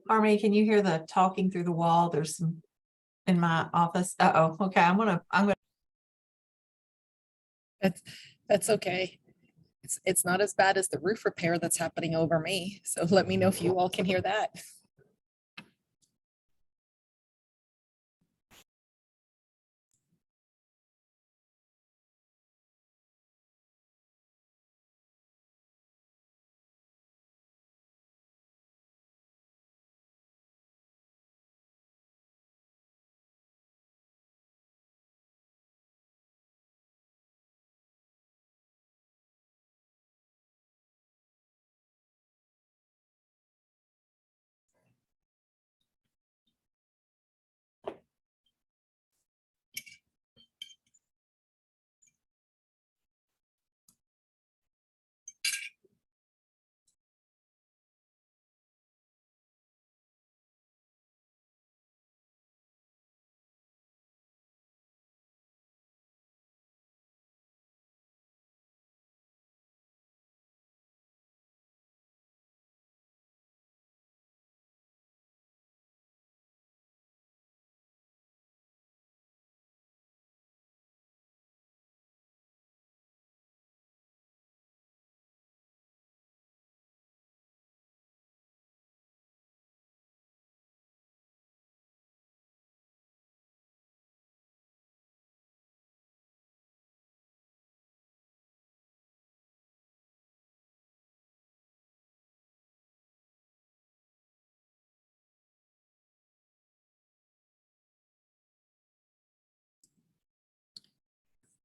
Harmony, can you hear the talking through the wall? There's some in my office. Uh-oh. Okay, I'm gonna That's okay. It's not as bad as the roof repair that's happening over me. So let me know if you all can hear that.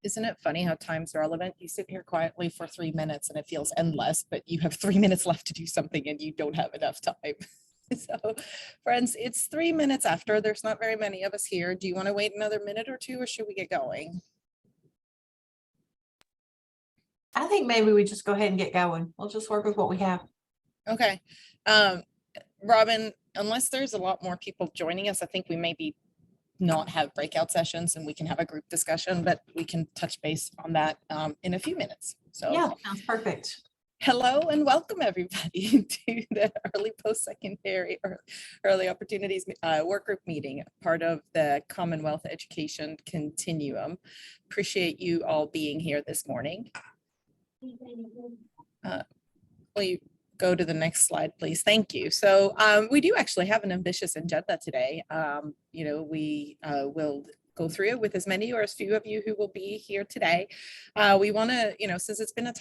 Isn't it funny how time's relevant? You sit here quietly for 3 minutes and it feels endless, but you have 3 minutes left to do something and you don't have enough time. So friends, it's 3 minutes after. There's not very many of us here. Do you want to wait another minute or two or should we get going? I think maybe we just go ahead and get going. We'll just work with what we have. Okay. Robin, unless there's a lot more people joining us, I think we maybe not have breakout sessions and we can have a group discussion, but we can touch base on that in a few minutes. So yeah, sounds perfect. Hello and welcome everybody to the early post-secondary or early opportunities work group meeting, part of the Commonwealth Education Continuum. Appreciate you all being here this morning. Will you go to the next slide, please? Thank you. So we do actually have an ambitious agenda today. We will go through it with as many or as few of you who will be here today. We want to, since it's been a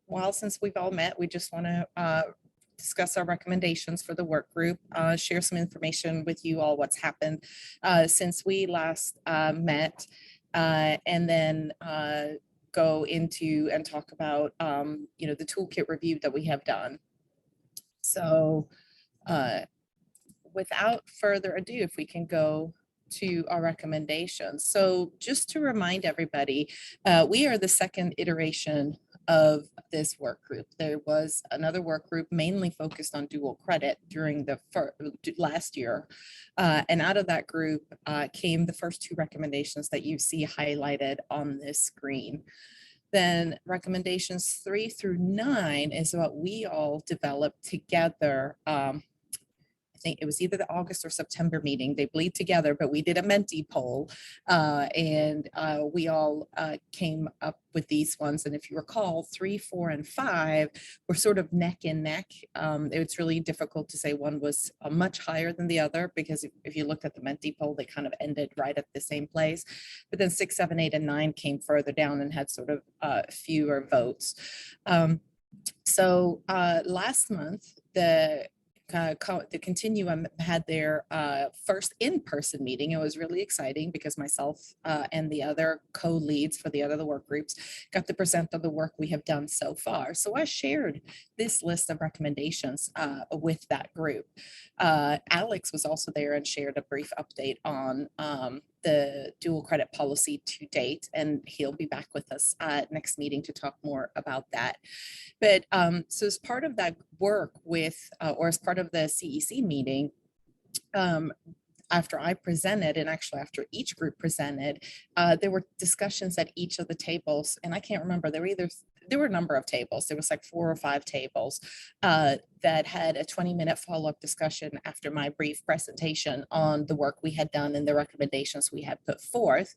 while since we've all met, we just want to discuss our recommendations for the work group, share some information with you all what's happened since we last met, and then go into and talk about, the toolkit review that we have done. So without further ado, if we can go to our recommendations. So just to remind everybody, we are the second iteration of this work group. There was another work group mainly focused on dual credit during the last year. And out of that group came the first two recommendations that you see highlighted on this screen. Then recommendations 3 through 9 is what we all developed together. I think it was either the August or September meeting. They bleed together, but we did a Menti poll and we all came up with these ones. And if you recall, 3, 4, and 5 were sort of neck and neck. It's really difficult to say one was much higher than the other, because if you looked at the Menti poll, they kind of ended right at the same place. But then 6, 7, 8, and 9 came further down and had sort of fewer votes. So last month, the Continuum had their first in-person meeting. It was really exciting because myself and the other co-leads for the other work groups got to present on the work we have done so far. So I shared this list of recommendations with that group. Alex was also there and shared a brief update on the dual credit policy to date, and he'll be back with us next meeting to talk more about that. But so as part of that work with, or as part of the CEC meeting, after I presented, and actually after each group presented, there were discussions at each of the tables, and I can't remember, there were a number of tables. There was like 4 or 5 tables that had a 20-minute follow-up discussion after my brief presentation on the work we had done and the recommendations we had put forth.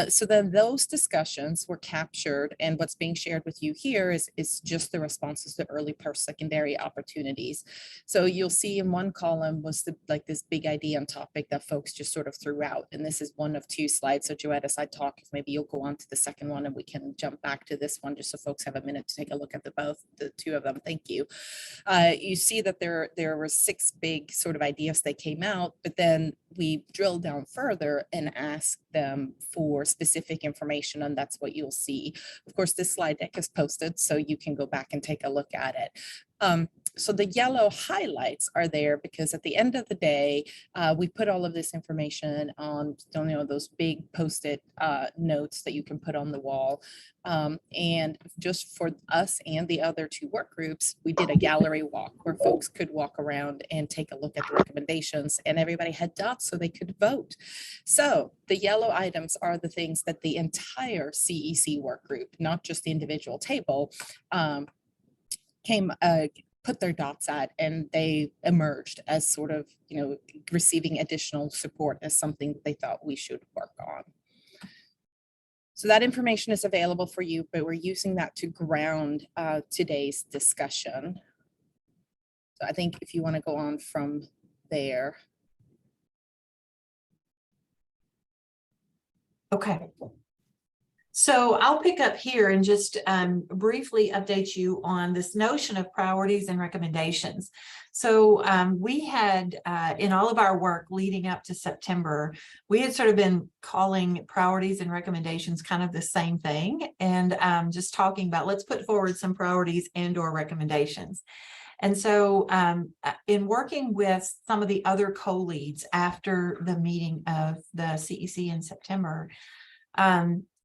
So then those discussions were captured, and what's being shared with you here is just the responses to early post-secondary opportunities. So you'll see in one column was like this big idea and topic that folks just sort of threw out. And this is one of 2 slides. So Joette, as I talk, if maybe you'll go on to the second one and we can jump back to this one just so folks have a minute to take a look at the 2 of them. Thank you. You see that there were 6 big sort of ideas that came out, but then we drilled down further and asked them for specific information, and that's what you'll see. Of course, this slide deck is posted, so you can go back and take a look at it. So the yellow highlights are there because at the end of the day, we put all of this information on, those big post-it notes that you can put on the wall. And just for us and the other 2 work groups, we did a gallery walk where folks could walk around and take a look at the recommendations, and everybody had dots so they could vote. So the yellow items are the things that the entire CEC work group, not just the individual table, put their dots at, and they emerged as sort of, receiving additional support as something they thought we should work on. So that information is available for you, but we're using that to ground today's discussion. So I think if you want to go on from there. Okay. So I'll pick up here and just briefly update you on this notion of priorities and recommendations. So we had in all of our work leading up to September, we had sort of been calling priorities and recommendations kind of the same thing, and just talking about let's put forward some priorities and or recommendations. And so in working with some of the other co-leads after the meeting of the CEC in September,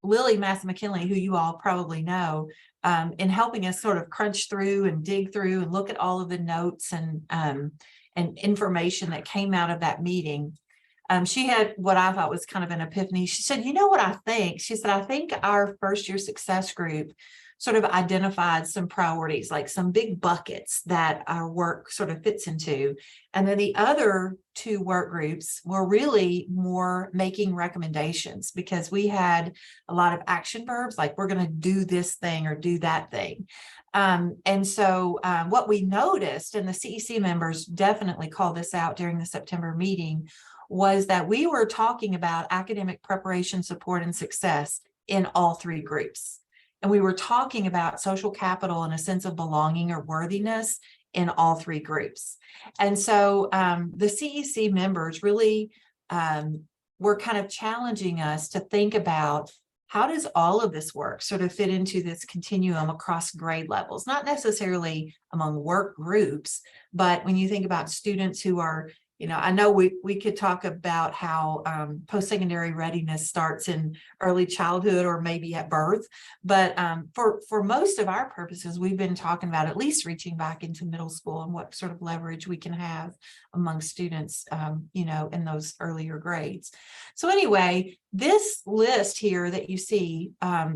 Lily Massa-McKinley, who you all probably know, in helping us sort of crunch through and dig through and look at all of the notes and information that came out of that meeting. She had what I thought was kind of an epiphany. She said, you know what I think? She said, I think our first year success group sort of identified some priorities, like some big buckets that our work sort of fits into. And then the other 2 work groups were really more making recommendations, because we had a lot of action verbs, like we're going to do this thing or do that thing. And so what we noticed, and the CEC members definitely called this out during the September meeting, was that we were talking about academic preparation, support, and success in all 3 groups. And we were talking about social capital and a sense of belonging or worthiness in all 3 groups. And so the CEC members really were kind of challenging us to think about how does all of this work sort of fit into this continuum across grade levels, not necessarily among work groups, but when you think about students who are, I know we could talk about how post-secondary readiness starts in early childhood or maybe at birth, but for most of our purposes, we've been talking about at least reaching back into middle school and what sort of leverage we can have among students, in those earlier grades. So anyway, this list here that you see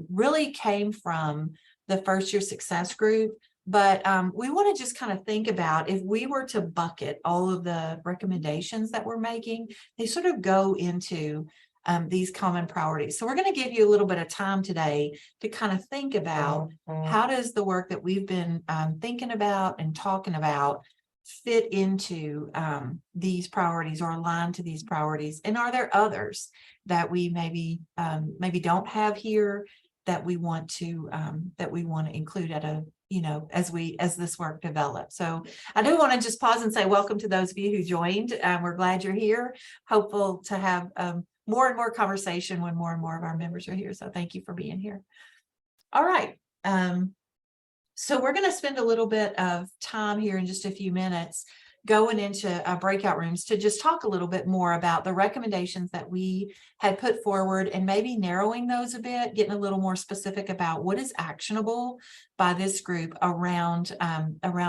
really came from the first year success group. But we want to just kind of think about if we were to bucket all of the recommendations that we're making, they sort of go into these common priorities. So we're going to give you a little bit of time today to kind of think about how does the work that we've been thinking about and talking about fit into these priorities or align to these priorities, and are there others that we maybe don't have here that we want to include at a as this work develops. So I do want to just pause and say welcome to those of you who joined. We're glad you're here. Hopeful to have more and more conversation when more and more of our members are here. So thank you for being here. All right. So we're going to spend a little bit of time here in just a few minutes going into breakout rooms to just talk a little bit more about the recommendations that we had put forward, and maybe narrowing those a bit, getting a little more specific about what is actionable by this group around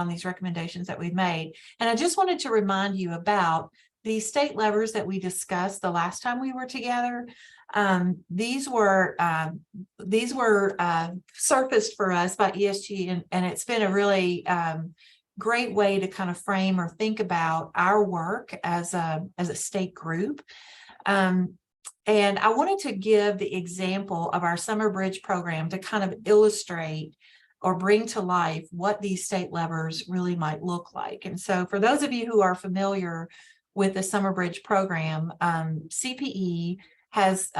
these recommendations that we've made. And I just wanted to remind you about the state levers that we discussed the last time we were together, these were surfaced for us by ESG, and it's been a really great way to kind of frame or think about our work as a state group. And I wanted to give the example of our Summer Bridge program to kind of illustrate or bring to life what these state levers really might look like. And so for those of you who are familiar with the Summer Bridge program, CPE has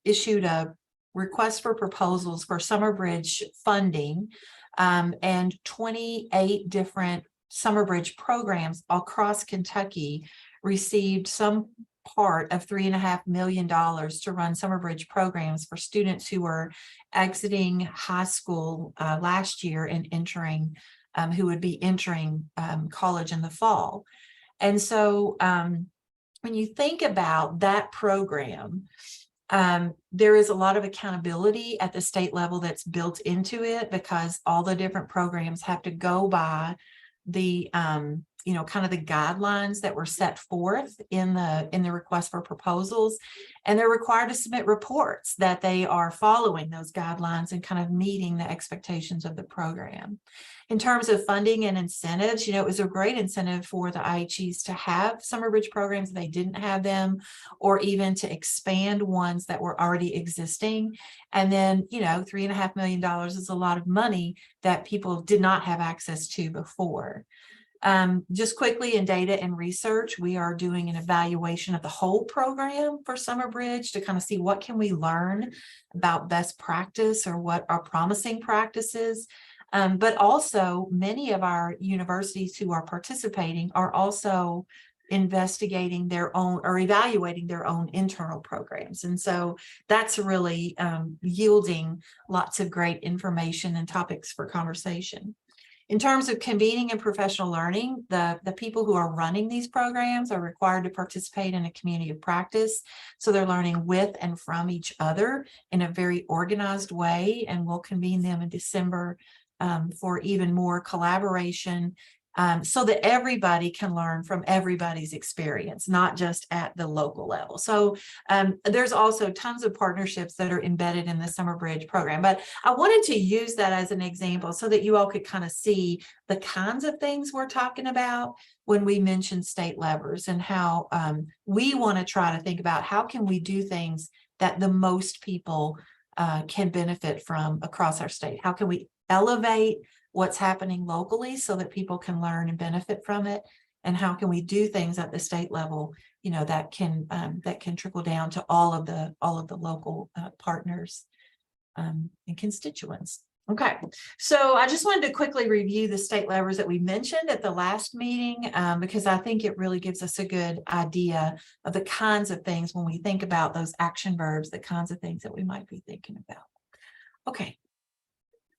issued a request for proposals for Summer Bridge funding, and 28 different Summer Bridge programs across Kentucky received some part of $3.5 million to run Summer Bridge programs for students who were exiting high school last year and entering, who would be entering college in the fall. And so when you think about that program, there is a lot of accountability at the state level that's built into it, because all the different programs have to go by the kind of the guidelines that were set forth in the request for proposals, and they're required to submit reports that they are following those guidelines and kind of meeting the expectations of the program. In terms of funding and incentives, it was a great incentive for the IHEs to have Summer Bridge programs if they didn't have them, or even to expand ones that were already existing. And then, $3.5 million is a lot of money that people did not have access to before. Just quickly, in data and research, we are doing an evaluation of the whole program for Summer Bridge to kind of see what can we learn about best practice or what are promising practices. But also many of our universities who are participating are also investigating their own or evaluating their own internal programs. And so that's really yielding lots of great information and topics for conversation. In terms of convening and professional learning, the people who are running these programs are required to participate in a community of practice. So they're learning with and from each other in a very organized way, and we'll convene them in December for even more collaboration, so that everybody can learn from everybody's experience, not just at the local level. So there's also tons of partnerships that are embedded in the Summer Bridge program. But I wanted to use that as an example so that you all could kind of see the kinds of things we're talking about when we mention state levers, and how we want to try to think about how can we do things that the most people can benefit from across our state. How can we elevate what's happening locally so that people can learn and benefit from it, and how can we do things at the state level, that can trickle down to all of the local partners and constituents. Okay, so I just wanted to quickly review the state levers that we mentioned at the last meeting, because I think it really gives us a good idea of the kinds of things when we think about those action verbs, the kinds of things that we might be thinking about. Okay,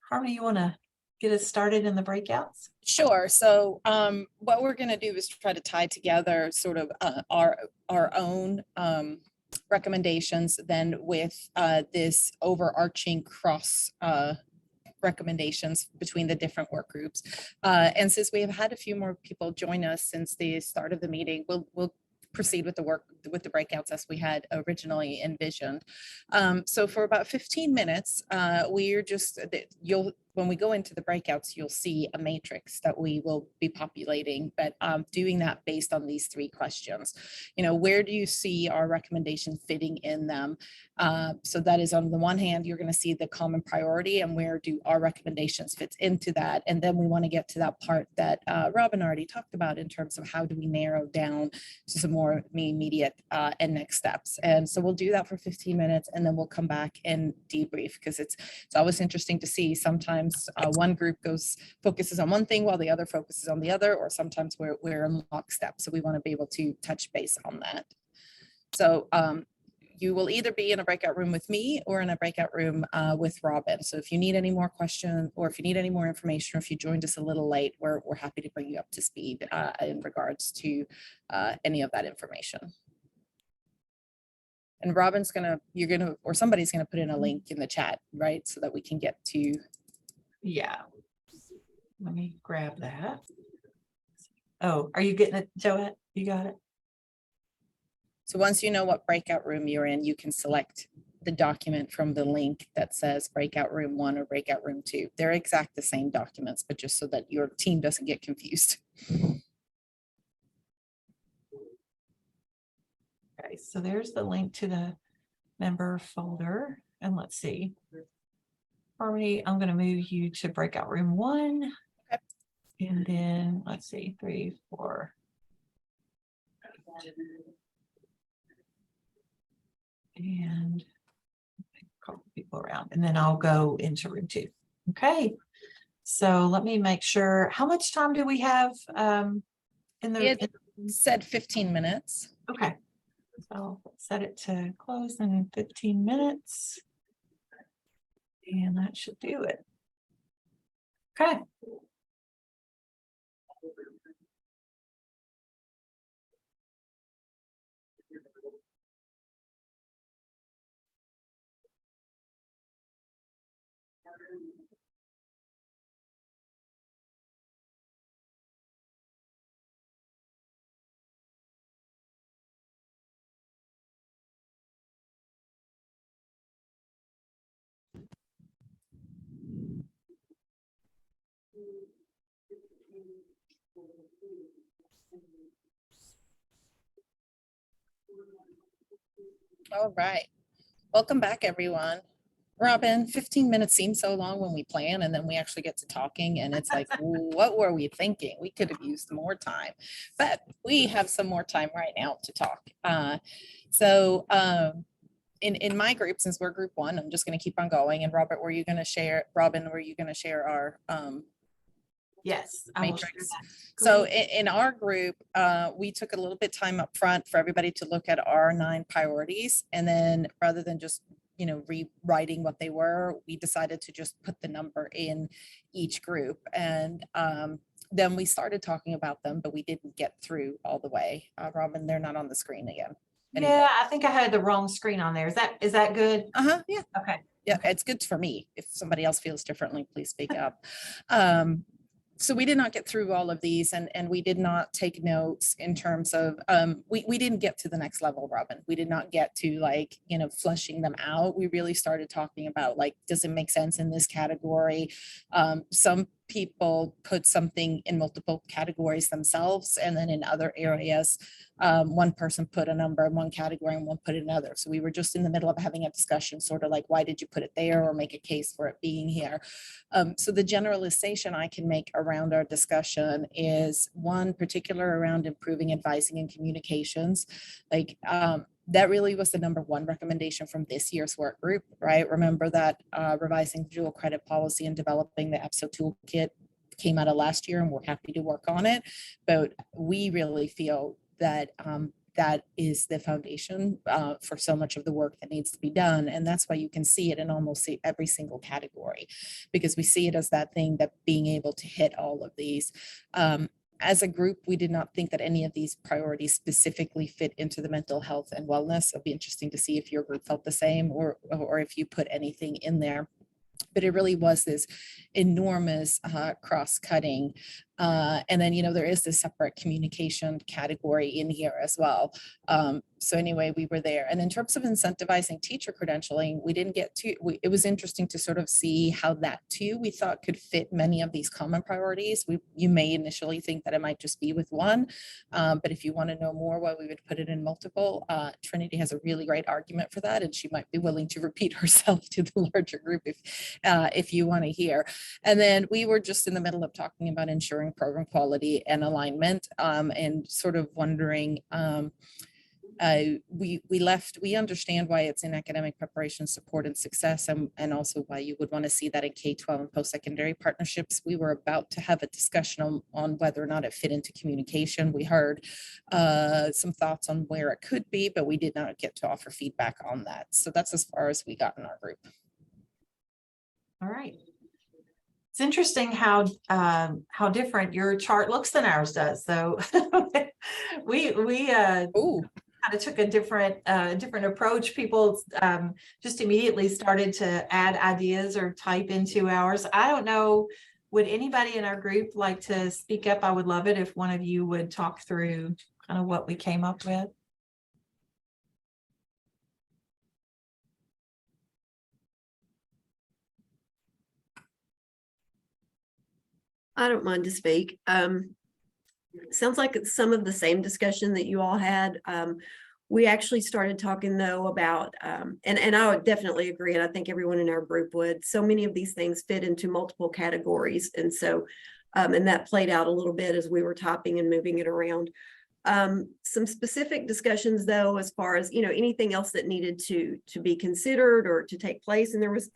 Harmony, you want to get us started in the breakouts? Sure. So what we're going to do is try to tie together sort of our own recommendations then with this overarching cross recommendations between the different work groups. And since we have had a few more people join us since the start of the meeting, we'll proceed with the breakouts as we had originally envisioned. So for about 15 minutes, we're just, when we go into the breakouts, you'll see a matrix that we will be populating, but doing that based on these three questions. Where do you see our recommendation fitting in them? So that is, on the one hand, you're going to see the common priority and where do our recommendations fit into that. And then we want to get to that part that Robin already talked about in terms of how do we narrow down to some more immediate and next steps. And so we'll do that for 15 minutes and then we'll come back and debrief, because it's always interesting to see. Sometimes one group focuses on one thing while the other focuses on the other, or sometimes we're in lockstep. So we want to be able to touch base on that. So you will either be in a breakout room with me or in a breakout room with Robin. So if you need any more questions, or if you need any more information, or if you joined us a little late, we're happy to bring you up to speed in regards to any of that information. And Robin's or somebody's gonna put in a link in the chat, right? So that we can get to. Yeah. Let me grab that. Oh, are you getting it, Joette? You got it? So once you know what breakout room you're in, you can select the document from the link that says breakout room 1 or breakout room 2. They're exact the same documents, but just so that your team doesn't get confused. Okay, so there's the link to the member folder. And let's see. Harmony, I'm going to move you to breakout room 1. Okay. And then let's see, 3, 4. And call people around, and then I'll go into room 2. Okay. So let me make sure. How much time do we have in the? It said 15 minutes. Okay. So let's set it to close in 15 minutes. And that should do it. Okay. All right. Welcome back, everyone. Robin, 15 minutes seems so long when we plan, and then we actually get to talking, and it's like, what were we thinking? We could have used more time, but we have some more time right now to talk. In my group, since we're group 1, I'm just going to keep on going. And Robin, were you going to share our Yes, I will matrix? share that. So in our group, we took a little bit time up front for everybody to look at our 9 priorities. And then rather than just, rewriting what they were, we decided to just put the number in each group. And then we started talking about them, but we didn't get through all the way. Robin, they're not on the screen again. Yeah, I think I had the wrong screen on there. Is that good? Yeah. Okay. Yeah, it's good for me. If somebody else feels differently, please speak up. So we did not get through all of these, and we did not take notes in terms of, we didn't get to the next level, Robin. We did not get to fleshing them out. We really started talking about does it make sense in this category? Some people put something in multiple categories themselves, and then in other areas, one person put a number in one category and one put it in another. So we were just in the middle of having a discussion, sort of why did you put it there, or make a case for it being here. So the generalization I can make around our discussion is one particular around improving advising and communications. That really was the number 1 recommendation from this year's work group, right? Remember that revising dual credit policy and developing the EPSO toolkit came out of last year, and we're happy to work on it. But we really feel that that is the foundation for so much of the work that needs to be done. And that's why you can see it in almost every single category, because we see it as that thing, that being able to hit all of these. As a group, we did not think that any of these priorities specifically fit into the mental health and wellness. It'll be interesting to see if your group felt the same, or if you put anything in there. But it really was this enormous cross-cutting. And then, there is this separate communication category in here as well. So anyway, we were there. And in terms of incentivizing teacher credentialing, we didn't get to, it was interesting to sort of see how that too, we thought could fit many of these common priorities. You may initially think that it might just be with one, but if you want to know more why we would put it in multiple, Trinity has a really great argument for that, and she might be willing to repeat herself to the larger group if you want to hear. And then we were just in the middle of talking about ensuring program quality and alignment, and sort of wondering, we understand why it's in academic preparation, support, and success, and also why you would want to see that in K-12 and post-secondary partnerships. We were about to have a discussion on whether or not it fit into communication. We heard some thoughts on where it could be, but we did not get to offer feedback on that. So that's as far as we got in our group. All right. It's interesting how different your chart looks than ours does. So we kind of took a different approach. People just immediately started to add ideas or type into ours. I don't know, would anybody in our group like to speak up? I would love it if one of you would talk through kind of what we came up with. I don't mind to speak. Sounds like it's some of the same discussion that you all had. We actually started talking though about, and I would definitely agree, and I think everyone in our group would, so many of these things fit into multiple categories. And so, and that played out a little bit as we were typing and moving it around. Some specific discussions though, as far as, anything else that needed to be considered or to take place. And there was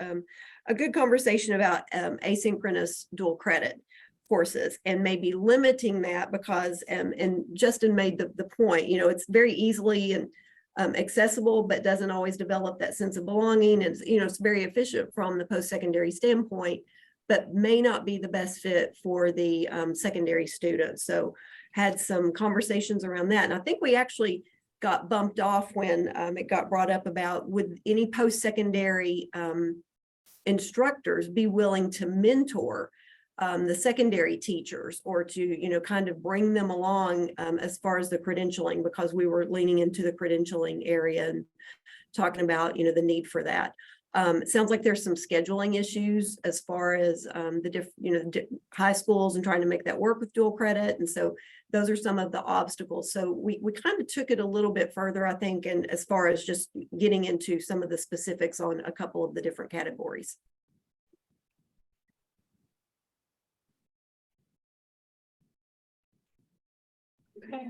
a good conversation about asynchronous dual credit courses and maybe limiting that because, and Justin made the point, it's very easily and accessible, but doesn't always develop that sense of belonging. And, it's very efficient from the post-secondary standpoint, but may not be the best fit for the secondary students. So had some conversations around that. And I think we actually got bumped off when it got brought up about would any post-secondary instructors be willing to mentor the secondary teachers or to, kind of bring them along as far as the credentialing, because we were leaning into the credentialing area and talking about, the need for that. It sounds like there's some scheduling issues as far as the high schools and trying to make that work with dual credit. And so those are some of the obstacles. So we kind of took it a little bit further, I think, and as far as just getting into some of the specifics on a couple of the different categories. Okay.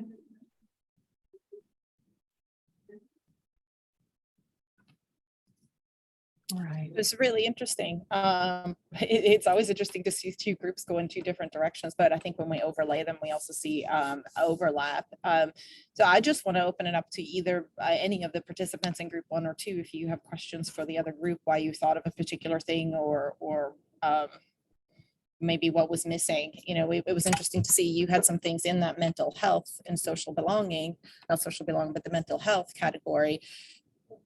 All right. It's really interesting. It's always interesting to see two groups go in two different directions, but I think when we overlay them, we also see overlap. So I just want to open it up to either any of the participants in group 1 or 2, if you have questions for the other group, why you thought of a particular thing or maybe what was missing. It was interesting to see you had some things in that mental health and social belonging, not social belonging, but the mental health category,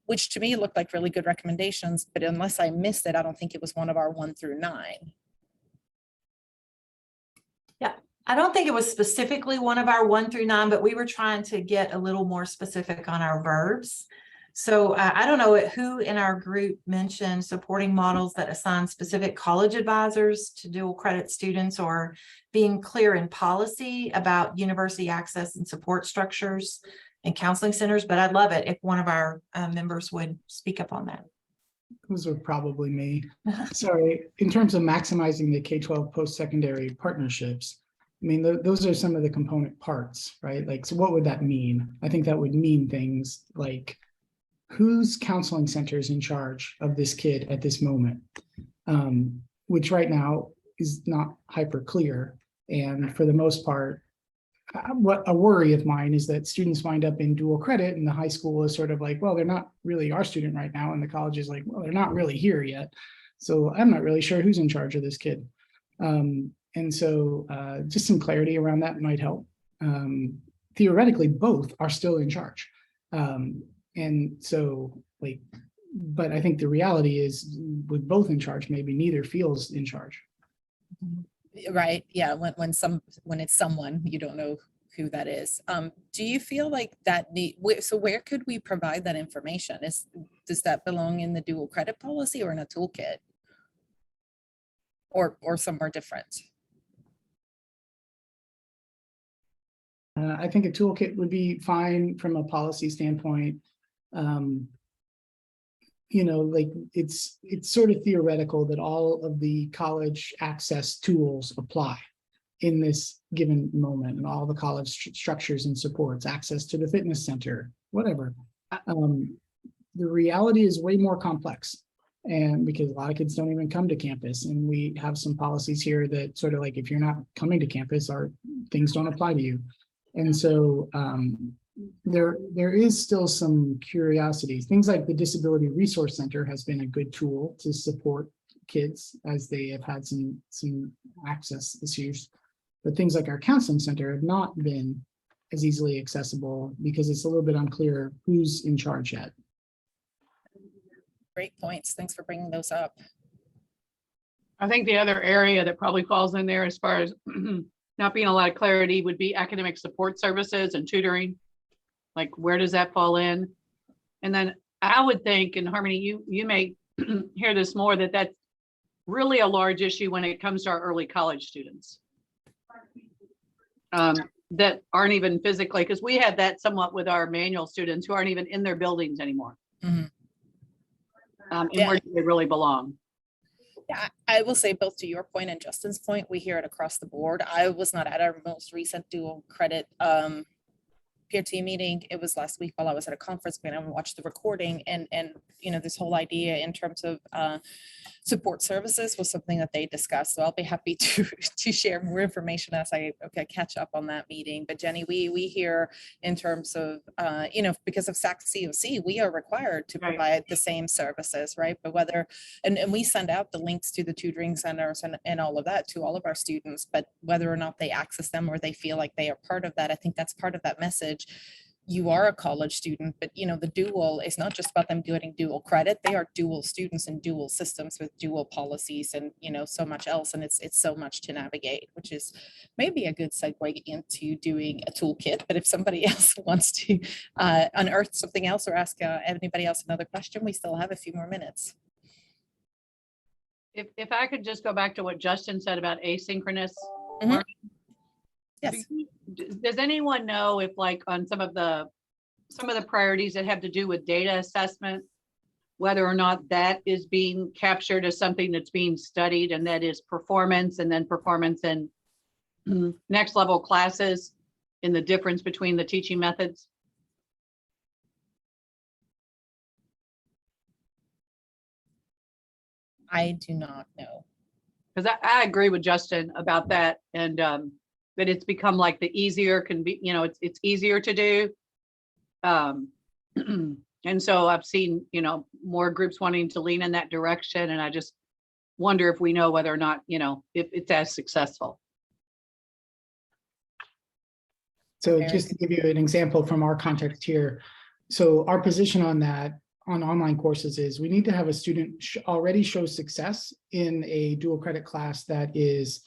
which to me looked like really good recommendations, but unless I missed it, I don't think it was one of our 1 through 9. Yeah, I don't think it was specifically one of our 1 through 9, but we were trying to get a little more specific on our verbs. So I don't know who in our group mentioned supporting models that assign specific college advisors to dual credit students, or being clear in policy about university access and support structures and counseling centers. But I'd love it if one of our members would speak up on that. Those are probably me. Sorry, in terms of maximizing the K-12 post-secondary partnerships, I mean, those are some of the component parts, right? Like, so what would that mean? I think that would mean things like, whose counseling center is in charge of this kid at this moment, which right now is not hyper clear. And for the most part, what a worry of mine is that students wind up in dual credit, and the high school is sort of like, well, they're not really our student right now. And the college is like, well, they're not really here yet. So I'm not really sure who's in charge of this kid. And so just some clarity around that might help. Theoretically, both are still in charge. And so, like, but I think the reality is, with both in charge, maybe neither feels in charge. Right. Yeah. When it's someone, you don't know who that is. Do you feel like that so where could we provide that information? Does that belong in the dual credit policy or in a toolkit? Or somewhere different? I think a toolkit would be fine from a policy standpoint. Like it's sort of theoretical that all of the college access tools apply in this given moment, and all the college structures and supports, access to the fitness center, whatever. The reality is way more complex, and because a lot of kids don't even come to campus, and we have some policies here that sort of like, if you're not coming to campus, things don't apply to you. And so there is still some curiosity. Things like the Disability Resource Center has been a good tool to support kids as they have had some access issues. But things like our counseling center have not been as easily accessible because it's a little bit unclear who's in charge yet. Great points. Thanks for bringing those up. I think the other area that probably falls in there as far as not being a lot of clarity would be academic support services and tutoring. Like, where does that fall in? And then I would think, and Harmony, you may hear this more, that's really a large issue when it comes to our early college students. that aren't even physically, because we had that somewhat with our manual students who aren't even in their buildings anymore. Mhm. And Yeah. where do they really belong? Yeah, I will say both to your point and Justin's point, we hear it across the board. I was not at our most recent dual credit PRT meeting. It was last week while I was at a conference, but I watched the recording, and this whole idea in terms of support services was something that they discussed. So I'll be happy to share more information as I catch up on that meeting. But Jenny, we hear in terms of because of SAC COC, we are required to Right. provide the same services, right? But whether and we send out the links to the tutoring centers and all of that to all of our students, but whether or not they access them or they feel like they are part of that, I think that's part of that message. You are a college student, but the dual is not just about them getting dual credit. They are dual students in dual systems with dual policies and so much else. And it's so much to navigate, which is maybe a good segue into doing a toolkit. But if somebody else wants to unearth something else or ask anybody else another question, we still have a few more minutes. If I could just go back to what Justin said about asynchronous. Mhm. learning. Yes. Does anyone know if, like, on some of the priorities that have to do with data assessment, whether or not that is being captured as something that's being studied, and that is performance, and then performance in next level classes, in the difference between the teaching methods? I do not know. Because I agree with Justin about that, and that it's become like the easier can be, it's easier to do. And so I've seen, more groups wanting to lean in that direction, and I just wonder if we know whether or not, if it's as successful. So Very just to give you an example from our context here, so our position on that, on online courses, is we need to have a student already show success in a dual credit class that is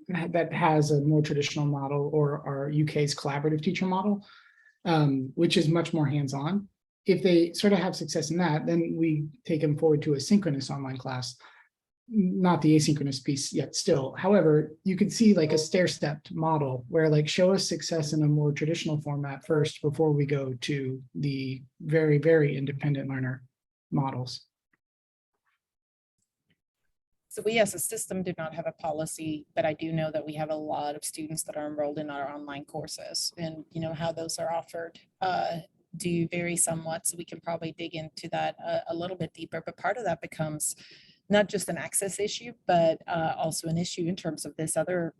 that has a more traditional model, or our UK's collaborative teacher model, which is much more hands-on. If they sort of have success in that, then we take them forward to a synchronous online class, not the asynchronous piece yet still. However, you could see like a stair-stepped model where, like, show us success in a more traditional format first before we go to the very, very independent learner models. So we as a system do not have a policy, but I do know that we have a lot of students that are enrolled in our online courses, and how those are offered do vary somewhat. So we can probably dig into that a little bit deeper, but part of that becomes not just an access issue, but also an issue in terms of this other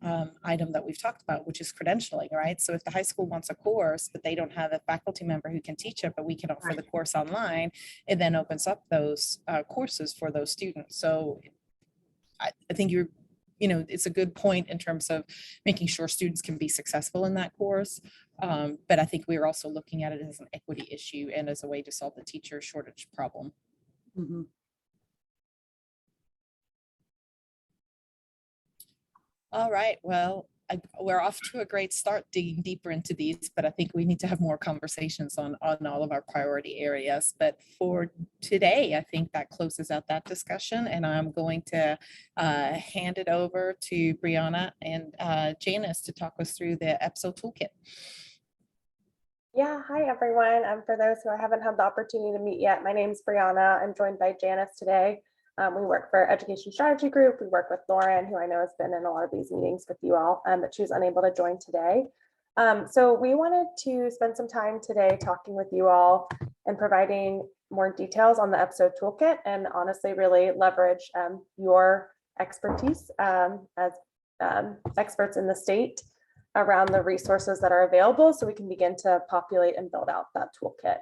item that we've talked about, which is credentialing, right? So if the high school wants a course, but they don't have a faculty member who can teach it, but we can offer the course online, it then opens up those courses for those students. So I think it's a good point in terms of making sure students can be successful in that course. But I think we're also looking at it as an equity issue and as a way to solve the teacher shortage problem. Mm-hmm. All right, well, we're off to a great start digging deeper into these, but I think we need to have more conversations on all of our priority areas. But for today, I think that closes out that discussion, and I'm going to hand it over to Brianna and Janice to talk us through the EPSO toolkit. Yeah, hi everyone. For those who I haven't had the opportunity to meet yet, my name is Brianna. I'm joined by Janice today. We work for Education Strategy Group. We work with Lauren, who I know has been in a lot of these meetings with you all, but she was unable to join today. So we wanted to spend some time today talking with you all and providing more details on the EPSO toolkit, and honestly really leverage your expertise as experts in the state around the resources that are available, so we can begin to populate and build out that toolkit.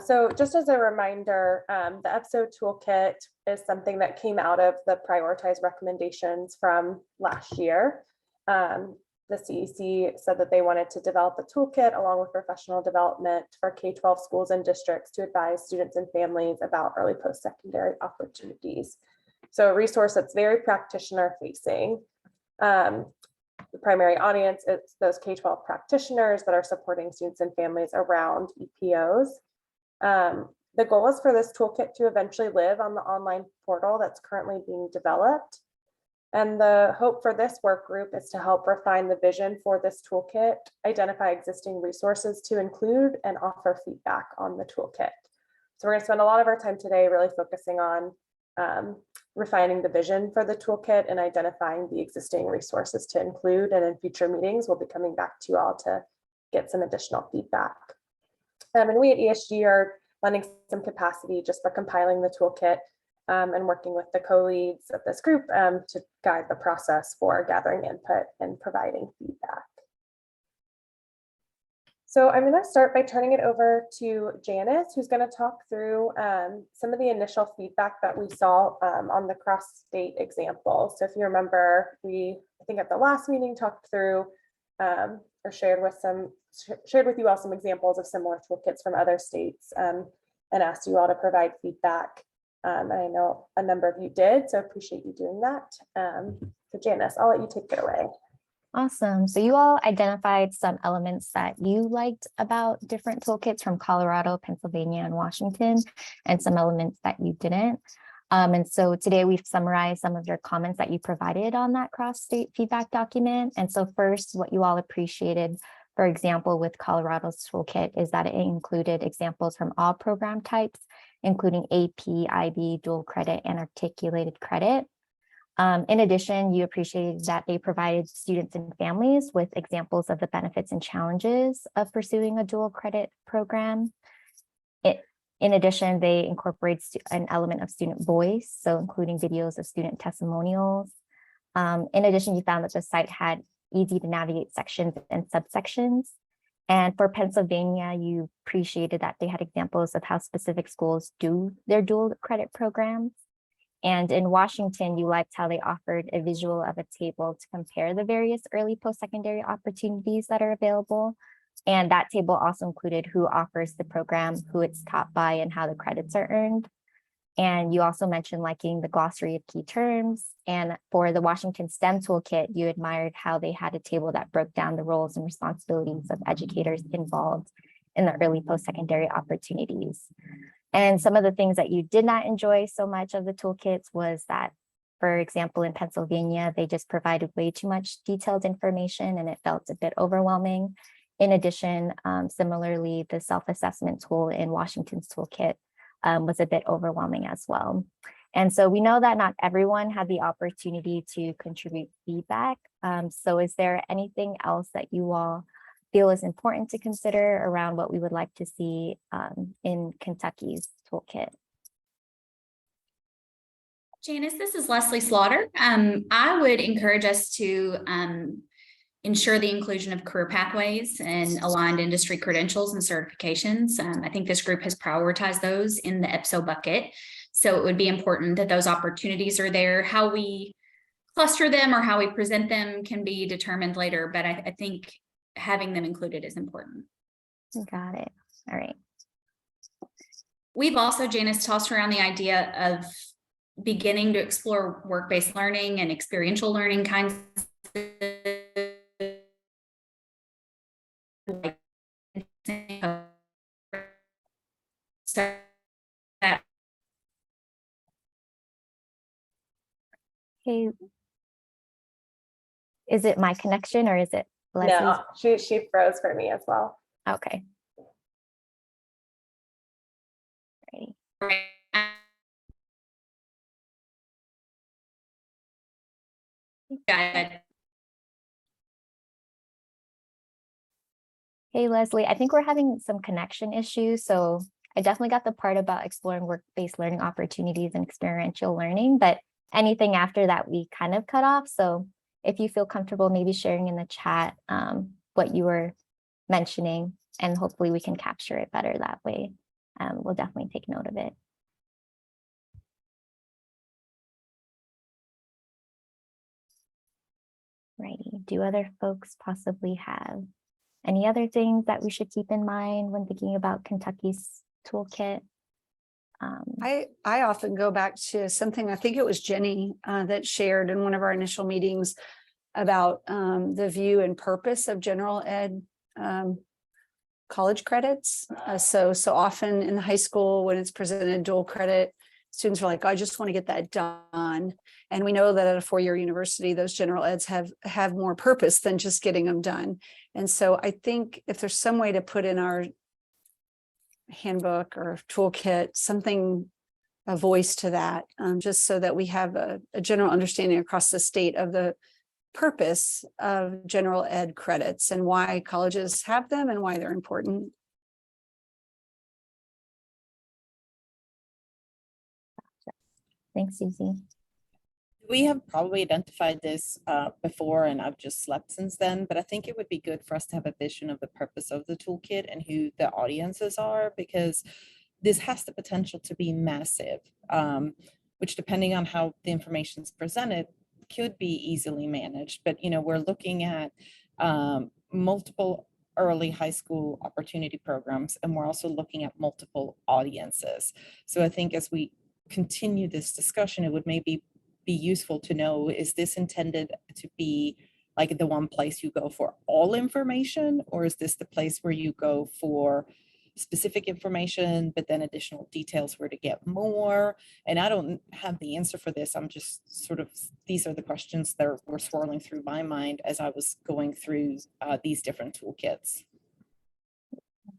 So just as a reminder, the EPSO toolkit is something that came out of the prioritized recommendations from last year. The CEC said that they wanted to develop a toolkit along with professional development for K-12 schools and districts to advise students and families about early post-secondary opportunities. So a resource that's very practitioner facing. The primary audience is those K-12 practitioners that are supporting students and families around EPOs. The goal is for this toolkit to eventually live on the online portal that's currently being developed. And the hope for this work group is to help refine the vision for this toolkit, identify existing resources to include, and offer feedback on the toolkit. So we're going to spend a lot of our time today really focusing on refining the vision for the toolkit and identifying the existing resources to include. And in future meetings, we'll be coming back to you all to get some additional feedback. And we at ESG are lending some capacity just for compiling the toolkit and working with the co-leads of this group to guide the process for gathering input and providing feedback. So I'm going to start by turning it over to Janice, who's going to talk through some of the initial feedback that we saw on the cross-state example. So if you remember, I think at the last meeting talked through or shared with you all some examples of similar toolkits from other states and asked you all to provide feedback. And I know a number of you did, so appreciate you doing that. So Janice, I'll let you take it away. Awesome. So you all identified some elements that you liked about different toolkits from Colorado, Pennsylvania, and Washington, and some elements that you didn't. And so today we've summarized some of your comments that you provided on that cross-state feedback document. And so first, what you all appreciated, for example, with Colorado's toolkit is that it included examples from all program types, including AP, IB, dual credit, and articulated credit. In addition, you appreciated that they provided students and families with examples of the benefits and challenges of pursuing a dual credit program. In addition, they incorporate an element of student voice, so including videos of student testimonials. In addition, you found that the site had easy to navigate sections and subsections. And for Pennsylvania, you appreciated that they had examples of how specific schools do their dual credit programs. And in Washington, you liked how they offered a visual of a table to compare the various early post-secondary opportunities that are available. And that table also included who offers the program, who it's taught by, and how the credits are earned. And you also mentioned liking the glossary of key terms. And for the Washington STEM toolkit, you admired how they had a table that broke down the roles and responsibilities of educators involved in the early post-secondary opportunities. And some of the things that you did not enjoy so much of the toolkits was that, for example, in Pennsylvania, they just provided way too much detailed information and it felt a bit overwhelming. In addition, similarly, the self-assessment tool in Washington's toolkit was a bit overwhelming as well. And so we know that not everyone had the opportunity to contribute feedback. So is there anything else that you all feel is important to consider around what we would like to see in Kentucky's toolkit? Janice, this is Leslie Slaughter. I would encourage us to ensure the inclusion of career pathways and aligned industry credentials and certifications. I think this group has prioritized those in the EPSO bucket. So it would be important that those opportunities are there. How we cluster them or how we present them can be determined later, but I think having them included is important. Got it. All right. We've also, Janice, tossed around the idea of beginning to explore work-based learning and experiential learning kinds of so that Okay. Is it my connection or is it Leslie's? No, she froze for me as well. Okay. Ready. Hey, Leslie, I think we're having some connection issues. So I definitely got the part about exploring work-based learning opportunities and experiential learning, but anything after that we kind of cut off. So if you feel comfortable maybe sharing in the chat what you were mentioning, and hopefully we can capture it better that way. We'll definitely take note of it. Righty. Do other folks possibly have any other things that we should keep in mind when thinking about Kentucky's toolkit? I often go back to something, I think it was Jenny that shared in one of our initial meetings about the view and purpose of general ed college credits. So often in high school when it's presented dual credit, students are like, I just want to get that done. And we know that at a four-year university, those general eds have more purpose than just getting them done. And so I think if there's some way to put in our handbook or toolkit, something, a voice to that, just so that we have a general understanding across the state of the purpose of general ed credits and why colleges have them and why they're important. Thanks, Susie. We have probably identified this before, and I've just slept since then, but I think it would be good for us to have a vision of the purpose of the toolkit and who the audiences are, because this has the potential to be massive, which depending on how the information is presented could be easily managed. But, you know, we're looking at multiple early high school opportunity programs, and we're also looking at multiple audiences. So I think as we continue this discussion, it would maybe be useful to know, is this intended to be like the one place you go for all information, or is this the place where you go for specific information, but then additional details where to get more? And I don't have the answer for this. I'm just sort of, these are the questions that were swirling through my mind as I was going through these different toolkits.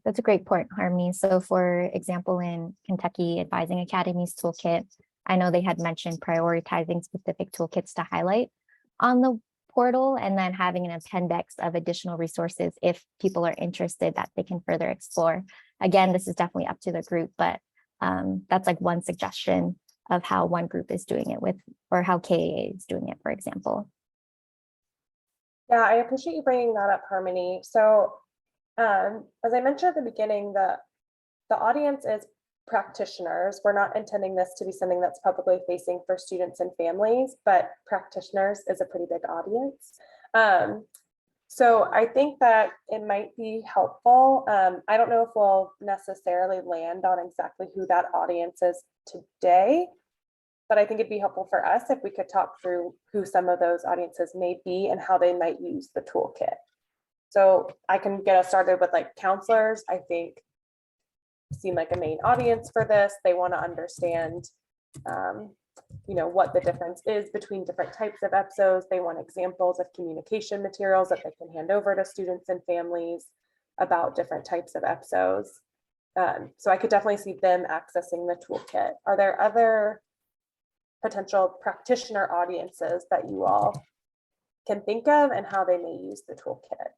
That's a great point, Harmony. So for example, in Kentucky Advising Academy's toolkit, I know they had mentioned prioritizing specific toolkits to highlight on the portal, and then having an appendix of additional resources if people are interested that they can further explore. Again, this is definitely up to the group, but that's like one suggestion of how one group is doing it with, or how KAA is doing it, for example. Yeah, I appreciate you bringing that up, Harmony. So as I mentioned at the beginning, the audience is practitioners. We're not intending this to be something that's publicly facing for students and families, but practitioners is a pretty big audience. So I think that it might be helpful. I don't know if we'll necessarily land on exactly who that audience is today, but I think it'd be helpful for us if we could talk through who some of those audiences may be and how they might use the toolkit. So I can get us started with like counselors. I think seem like a main audience for this. They want to understand, you know, what the difference is between different types of EPSOs. They want examples of communication materials that they can hand over to students and families about different types of EPSOs. So I could definitely see them accessing the toolkit. Are there other potential practitioner audiences that you all can think of and how they may use the toolkit?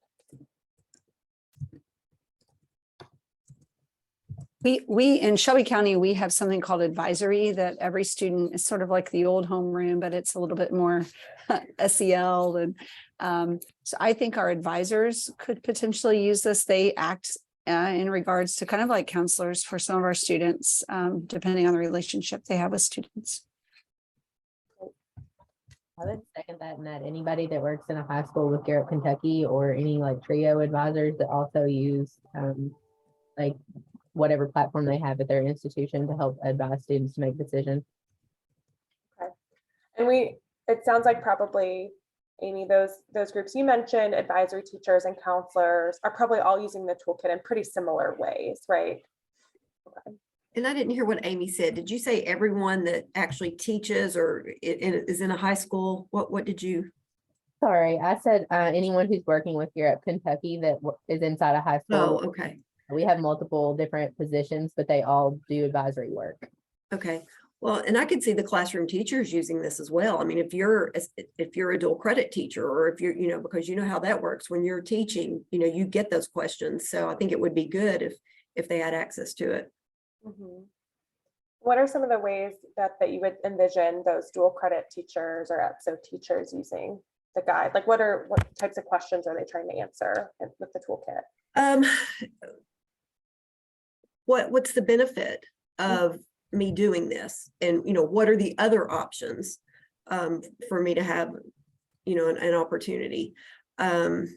We in Shelby County, we have something called advisory that every student is sort of like the old homeroom, but it's a little bit more SEL. And so I think our advisors could potentially use this. They act in regards to kind of like counselors for some of our students, depending on the relationship they have with students. I would second that, and that anybody that works in a high school with Garrett, Kentucky, or any like trio advisors that also use like whatever platform they have at their institution to help advise students to make decisions. Okay. And it sounds like probably, Amy, those groups you mentioned, advisory teachers and counselors, are probably all using the toolkit in pretty similar ways, right? Okay. And I didn't hear what Amy said. Did you say everyone that actually teaches or is in a high school? What did you? Sorry, I said anyone who's working with Garrett, Kentucky that is inside a high school. Oh, okay. We have multiple different positions, but they all do advisory work. Okay. Well, and I could see the classroom teachers using this as well. I mean, if you're a dual credit teacher, or if you're, you know, because you know how that works when you're teaching, you know, you get those questions. So I think it would be good if they had access to it. Mm-hmm. What are some of the ways that you would envision those dual credit teachers or EPSO teachers using the guide? Like what types of questions are they trying to answer with the toolkit? What's the benefit of me doing this? And, you know, what are the other options for me to have, you know, an opportunity? To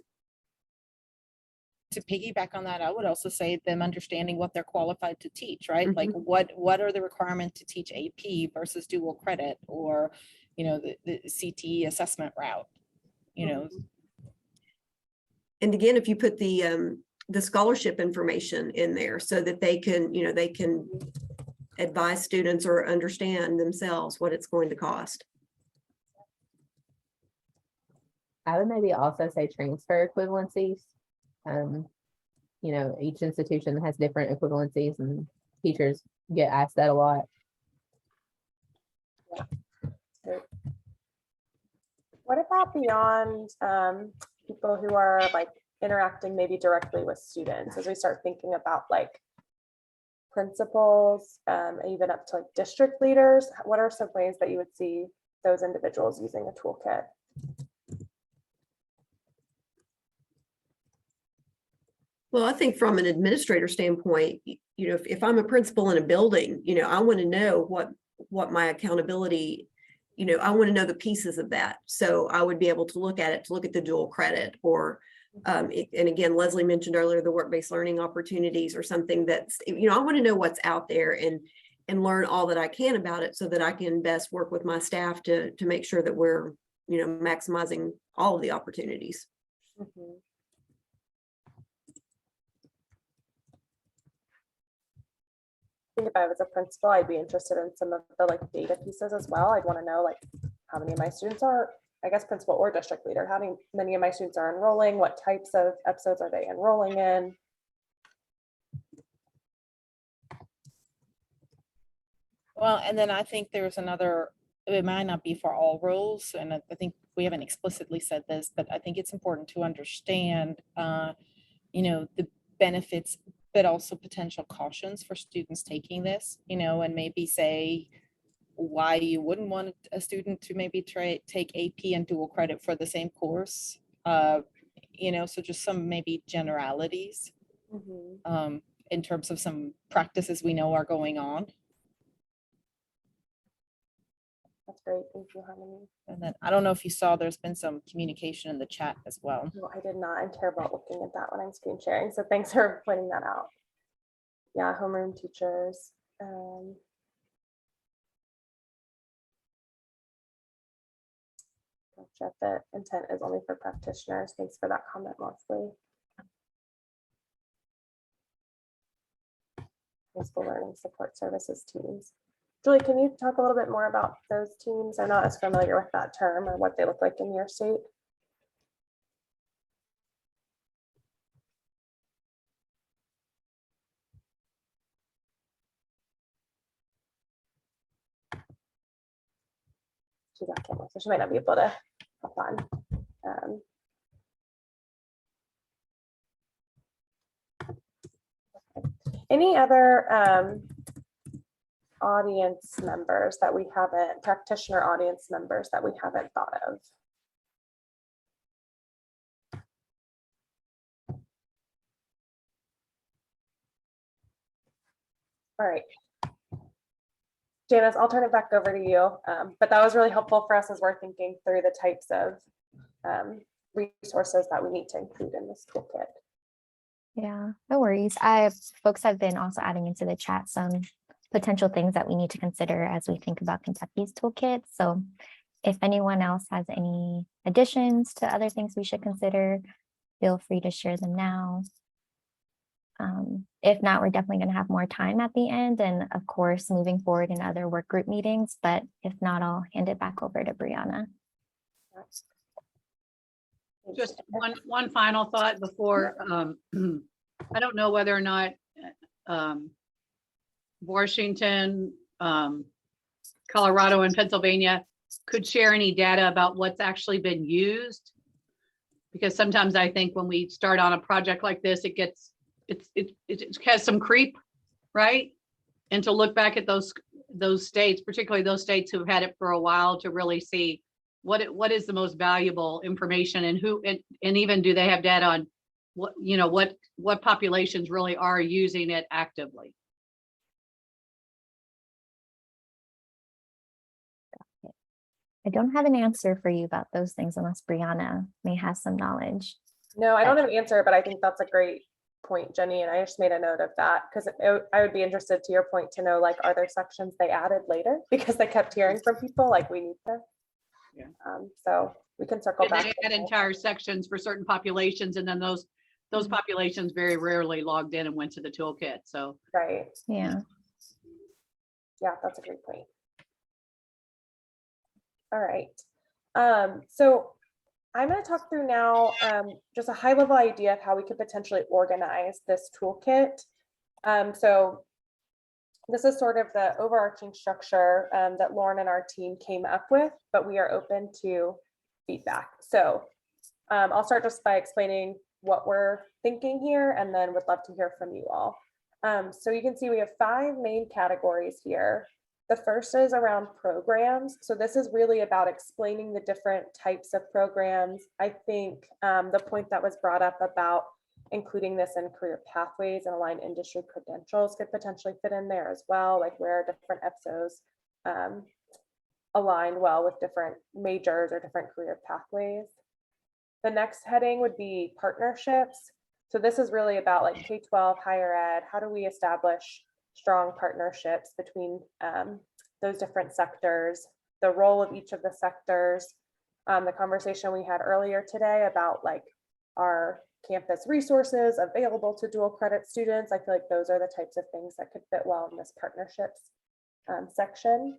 piggyback on that, I would also say them understanding what they're qualified to teach, right? Like what are the requirements to teach AP versus dual credit, or, you know, the CTE assessment route, you know. And again, if you put the scholarship information in there so that they can, you know, they can advise students or understand themselves what it's going to cost. I would maybe also say transfer equivalencies. Each institution has different equivalencies and teachers get asked that a lot. What about beyond people who are like interacting maybe directly with students as we start thinking about like principals, even up to like district leaders? What are some ways that you would see those individuals using a toolkit? Well, I think from an administrator standpoint, if I'm a principal in a building, I want to know what my accountability, I want to know the pieces of that. So I would be able to look at it, to look at the dual credit or, and again, Leslie mentioned earlier, the work-based learning opportunities or something that's, I want to know what's out there and learn all that I can about it so that I can best work with my staff to make sure that we're, maximizing all of the opportunities. Mhm. I think if I was a principal, I'd be interested in some of the like data pieces as well. I'd want to know like how many of my students are, I guess, principal or district leader, how many of my students are enrolling, what types of episodes are they enrolling in? Well, and then I think there's another, it might not be for all roles, and I think we haven't explicitly said this, but I think it's important to understand, the benefits, but also potential cautions for students taking this, and maybe say why you wouldn't want a student to maybe take AP and dual credit for the same course. So just some maybe generalities Mhm. in terms of some practices we know are going on. That's great. Thank you, Harmony. And then I don't know if you saw, there's been some communication in the chat as well. No, I did not. I'm terrible at looking at that when I'm screen sharing. So thanks for pointing that out. Yeah, homeroom teachers. Gotcha. The intent is only for practitioners. Thanks for that comment, Leslie. High school learning support services teams. Julie, can you talk a little bit more about those teams? I'm not as familiar with that term or what they look like in your state. She's on camera, so she might not be able to hop on. Any other audience members that we haven't, practitioner audience members that we haven't thought of? All right. Janice, I'll turn it back over to you. But that was really helpful for us as we're thinking through the types of resources that we need to include in this toolkit. Yeah, no worries. Folks have been also adding into the chat some potential things that we need to consider as we think about Kentucky's toolkit. So if anyone else has any additions to other things we should consider, feel free to share them now. If not, we're definitely going to have more time at the end and of course, moving forward in other work group meetings, but if not, I'll hand it back over to Brianna. Just one final thought before, I don't know whether or not Washington, Colorado, and Pennsylvania could share any data about what's actually been used. Because sometimes I think when we start on a project like this, it has some creep, right? And to look back at those states, particularly those states who've had it for a while, to really see what is the most valuable information and who, and even do they have data on what populations really are using it actively. I don't have an answer for you about those things unless Brianna may have some knowledge. No, I don't have an answer, but I think that's a great point, Jenny, and I just made a note of that because I would be interested, to your point, to know, like, are there sections they added later because they kept hearing from people like we need to. Yeah. So we can circle back. They had entire sections for certain populations, and then those populations very rarely logged in and went to the toolkit. So right. Yeah. Yeah, that's a great point. All right. So I'm going to talk through now just a high level idea of how we could potentially organize this toolkit. So this is sort of the overarching structure that Lauren and our team came up with, but we are open to feedback. So I'll start just by explaining what we're thinking here, and then would love to hear from you all. So you can see we have 5 main categories here. The first is around programs. So this is really about explaining the different types of programs. I think the point that was brought up about including this in career pathways and aligned industry credentials could potentially fit in there as well, like where different EPSOs align well with different majors or different career pathways. The next heading would be partnerships. So this is really about like K-12, higher ed. How do we establish strong partnerships between those different sectors, the role of each of the sectors, the conversation we had earlier today about like our campus resources available to dual credit students. I feel like those are the types of things that could fit well in this partnerships section.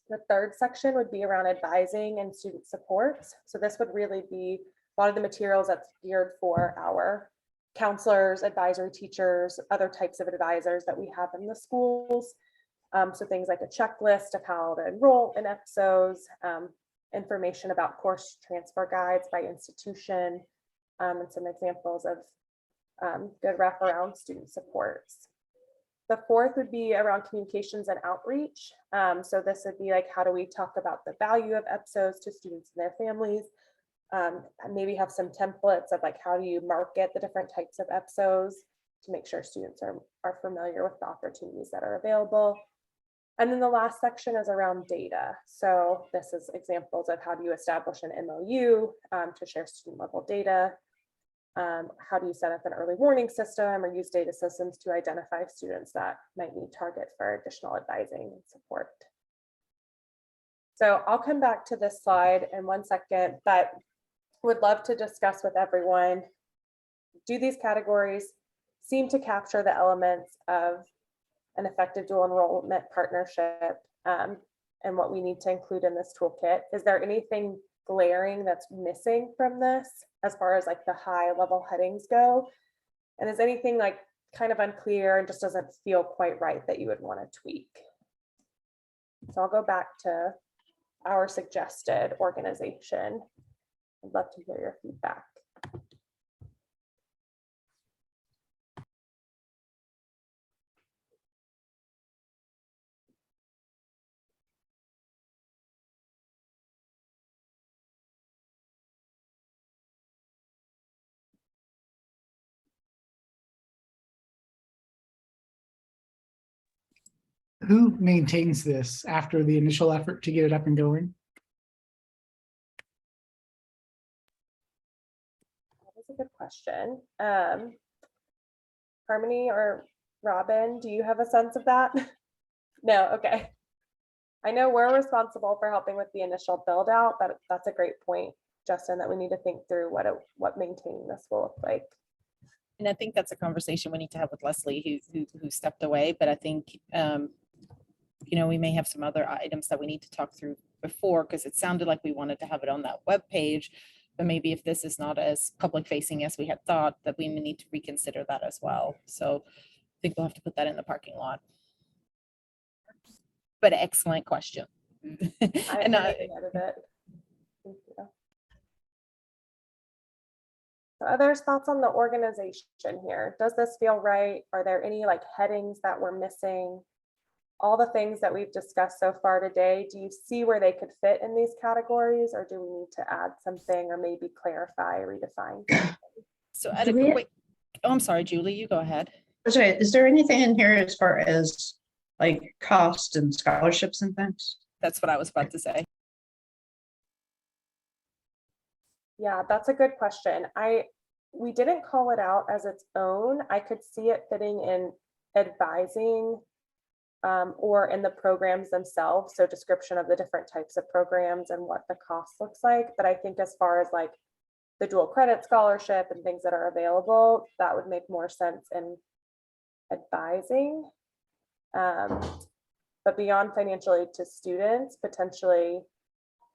The third section would be around advising and student supports. So this would really be a lot of the materials that's geared for our counselors, advisory teachers, other types of advisors that we have in the schools. So things like a checklist of how to enroll in EPSOs, information about course transfer guides by institution, and some examples of good wraparound student supports. The fourth would be around communications and outreach. So this would be like, how do we talk about the value of EPSOs to students and their families? Maybe have some templates of like, how do you market the different types of EPSOs to make sure students are familiar with the opportunities that are available. And then the last section is around data. So this is examples of how do you establish an MOU to share student level data. How do you set up an early warning system or use data systems to identify students that might need target for additional advising and support. So I'll come back to this slide in 1 second, but would love to discuss with everyone, do these categories seem to capture the elements of an effective dual enrollment partnership and what we need to include in this toolkit? Is there anything glaring that's missing from this as far as like the high level headings go? And is anything like kind of unclear and just doesn't feel quite right that you would want to tweak? So I'll go back to our suggested organization. I'd love to hear your feedback. Who maintains this after the initial effort to get it up and going? That's a good question. Harmony or Robin, do you have a sense of that? No, okay. I know we're responsible for helping with the initial build out, but that's a great point, Justin, that we need to think through what maintaining this will look like. And I think that's a conversation we need to have with Leslie, who stepped away. But I think, we may have some other items that we need to talk through before, because it sounded like we wanted to have it on that web page. But maybe if this is not as public facing as we had thought, that we may need to reconsider that as well. So I think we'll have to put that in the parking lot. But excellent question. I noted it. Thank you. So others thoughts on the organization here? Does this feel right? Are there any like headings that we're missing? All the things that we've discussed so far today, do you see where they could fit in these categories, or do we need to add something or maybe clarify, redefine? So at a quick, I'm sorry, Julie, you go ahead. Sorry, is there anything in here as far as like cost and scholarships and things? That's what I was about to say. Yeah, that's a good question. We didn't call it out as its own. I could see it fitting in advising or in the programs themselves. So description of the different types of programs and what the cost looks like. But I think as far as like the dual credit scholarship and things that are available, that would make more sense in advising. but beyond financial aid to students, potentially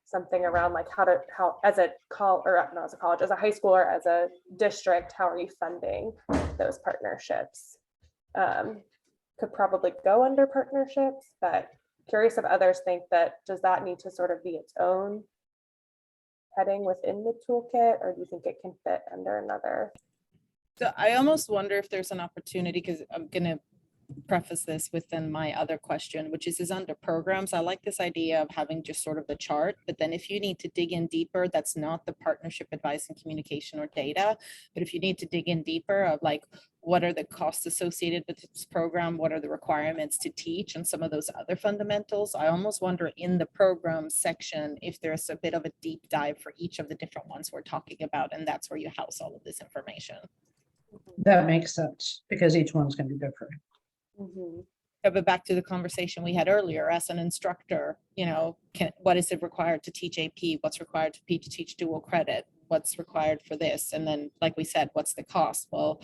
something around like how as a not as a college, as a high school or as a district, how are you funding those partnerships? Could probably go under partnerships, but curious if others think that, does that need to sort of be its own heading within the toolkit, or do you think it can fit under another? So I almost wonder if there's an opportunity, because I'm gonna preface this within my other question, which is under programs. I like this idea of having just sort of the chart, but then if you need to dig in deeper, that's not the partnership advice and communication or data. But if you need to dig in deeper of like, what are the costs associated with this program? What are the requirements to teach and some of those other fundamentals? I almost wonder in the program section, if there's a bit of a deep dive for each of the different ones we're talking about. And that's where you house all of this information. That makes sense because each one's going to be different. But back to the conversation we had earlier, as an instructor, you know, what is it required to teach AP? What's required to teach dual credit? What's required for this? And then, like we said, what's the cost? Well,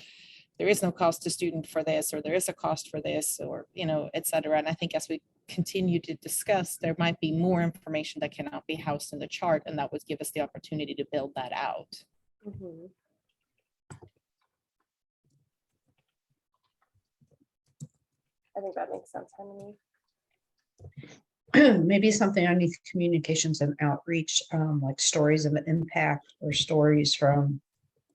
there is no cost to student for this, or there is a cost for this, or, you know, et cetera. And I think as we continue to discuss, there might be more information that cannot be housed in the chart, and that would give us the opportunity to build that out. I think that makes sense, Harmony. Maybe something underneath communications and outreach, like stories of impact or stories from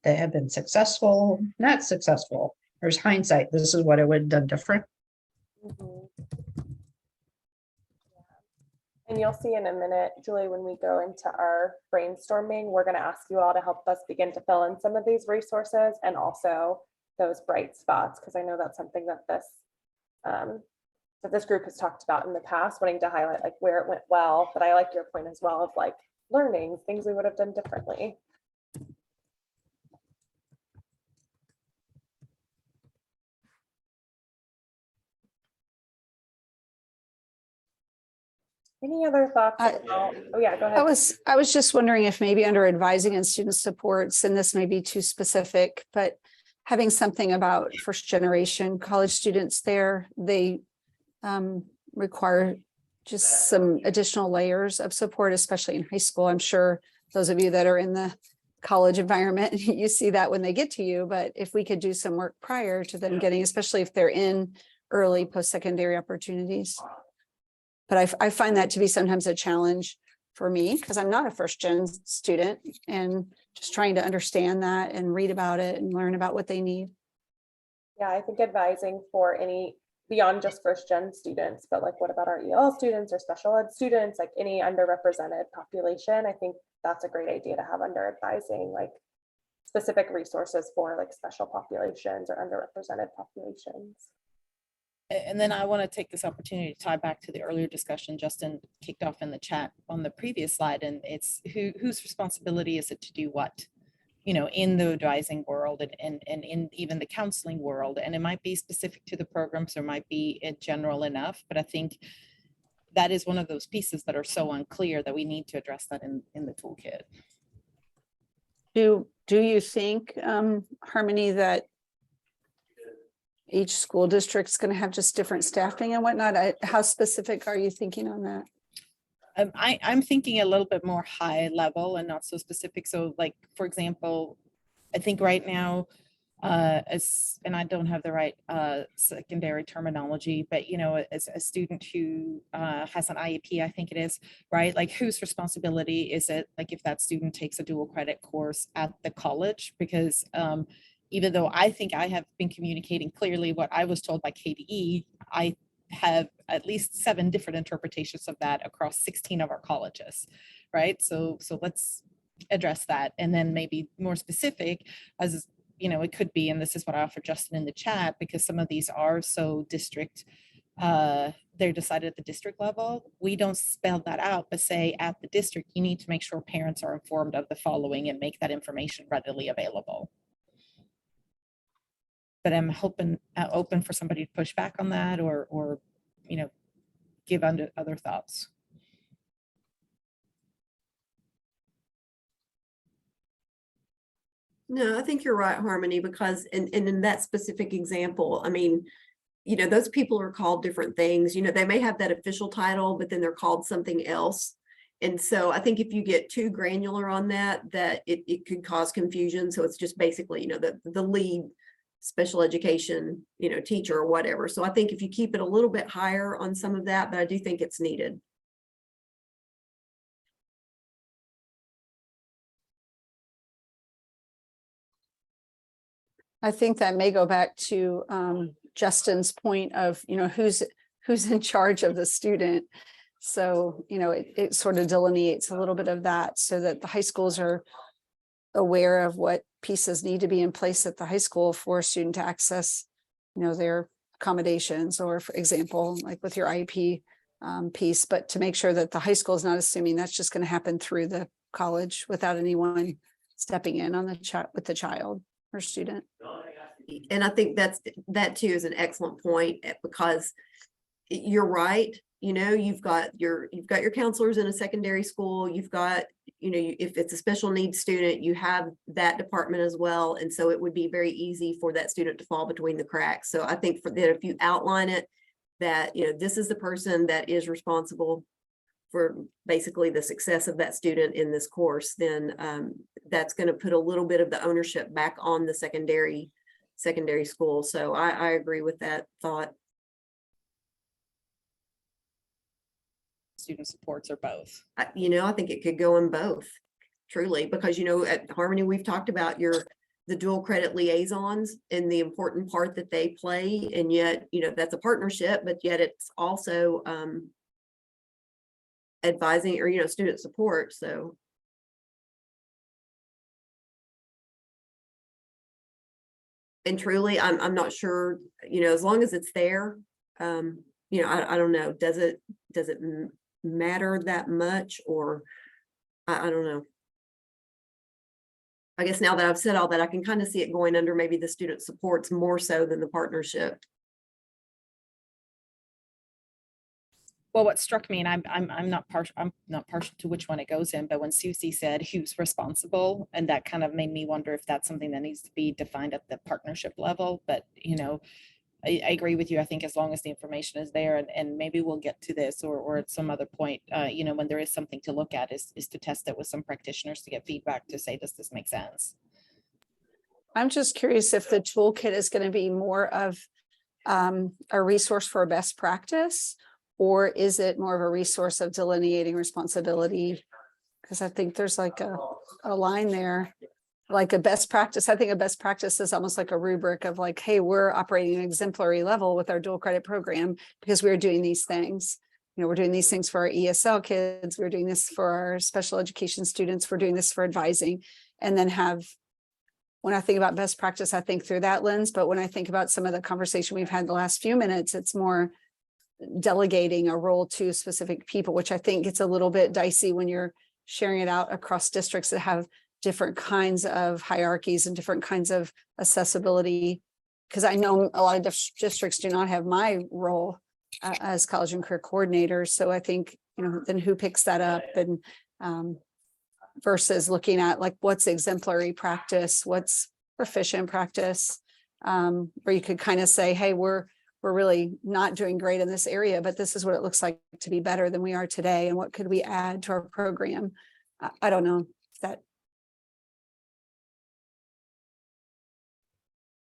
that have been successful, not successful. There's hindsight. This is what I would have done different. And you'll see in a minute, Julie, when we go into our brainstorming, we're going to ask you all to help us begin to fill in some of these resources and also those bright spots, because I know that's something that this group has talked about in the past, wanting to highlight like where it went well. But I like your point as well of like learning things we would have done differently. Any other thoughts? Oh yeah, go ahead. I was just wondering if maybe under advising and student supports, and this may be too specific, but having something about first generation college students there, they require just some additional layers of support, especially in high school. I'm sure those of you that are in the college environment, you see that when they get to you, but if we could do some work prior to them getting, especially if they're in early post-secondary opportunities. But I find that to be sometimes a challenge for me because I'm not a first gen student, and just trying to understand that and read about it and learn about what they need. Yeah, I think advising for any beyond just first gen students, but like what about our EL students or special ed students, like any underrepresented population? I think that's a great idea to have under advising, like specific resources for like special populations or underrepresented populations. And then I want to take this opportunity to tie back to the earlier discussion Justin kicked off in the chat on the previous slide, and it's whose responsibility is it to do what, you know, in the advising world and in even the counseling world. And it might be specific to the programs, or might be general enough, but I think that is one of those pieces that are so unclear that we need to address that in the toolkit. Do you think, Harmony, that each school district's going to have just different staffing and whatnot? How specific are you thinking on that? I'm thinking a little bit more high level and not so specific. So like, for example, I think right now, and I don't have the right secondary terminology, but you know, as a student who has an IEP, I think it is, right? Like whose responsibility is it, like if that student takes a dual credit course at the college? Because even though I think I have been communicating clearly what I was told by KDE, I have at least 7 different interpretations of that across 16 of our colleges, right? So let's address that. And then maybe more specific, as you know, it could be, and this is what I offered Justin in the chat, because some of these are so district, they're decided at the district level. We don't spell that out, but say at the district, you need to make sure parents are informed of the following and make that information readily available. But I'm hoping open for somebody to push back on that, or you know, give under other thoughts. No, I think you're right, Harmony, because in that specific example, I mean, you know, those people are called different things. You know, they may have that official title, but then they're called something else. And so I think if you get too granular on that, it could cause confusion. So it's just basically, you know, the lead special education, you know, teacher or whatever. So I think if you keep it a little bit higher on some of that, but I do think it's needed. I think that may go back to Justin's point of, you know, who's in charge of the student. So, you know, it sort of delineates a little bit of that so that the high schools are aware of what pieces need to be in place at the high school for a student to access, you know, their accommodations, or for example, like with your IEP piece, but to make sure that the high school is not assuming that's just going to happen through the college without anyone stepping in on the chat with the child or student. And I think that too is an excellent point, because you're right. You know, you've got your counselors in a secondary school. You've got, you know, if it's a special needs student, you have that department as well. And so it would be very easy for that student to fall between the cracks. So I think that if you outline it, that, you know, this is the person that is responsible for basically the success of that student in this course, then that's going to put a little bit of the ownership back on the secondary school. So I agree with that thought. Student supports or both. You know, I think it could go in both, truly, because, you know, at Harmony, we've talked about the dual credit liaisons and the important part that they play. And yet, you know, that's a partnership, but yet it's also advising or, you know, student support. So. And truly, I'm not sure, you know, as long as it's there, you know, I don't know, does it matter that much, or I don't know. I guess now that I've said all that, I can kind of see it going under maybe the student supports more so than the partnership. Well, what struck me, and I'm not partial to which one it goes in, but when Susie said who's responsible, and that kind of made me wonder if that's something that needs to be defined at the partnership level. But, you know, I agree with you. I think as long as the information is there, and maybe we'll get to this or at some other point, you know, when there is something to look at, is to test it with some practitioners to get feedback to say, does this make sense? I'm just curious if the toolkit is going to be more of a resource for a best practice, or is it more of a resource of delineating responsibility? Because I think there's like a line there, like a best practice. I think a best practice is almost like a rubric of like, hey, we're operating an exemplary level with our dual credit program because we're doing these things. You know, we're doing these things for our ESL kids. We're doing this for our special education students. We're doing this for advising. And then when I think about best practice, I think through that lens. But when I think about some of the conversation we've had the last few minutes, it's more delegating a role to specific people, which I think gets a little bit dicey when you're sharing it out across districts that have different kinds of hierarchies and different kinds of accessibility. Because I know a lot of districts do not have my role as college and career coordinator. So I think, you know, then who picks that up, and versus looking at like what's exemplary practice, what's proficient practice, where you could kind of say, hey, we're really not doing great in this area, but this is what it looks like to be better than we are today. And what could we add to our program? I don't know if that.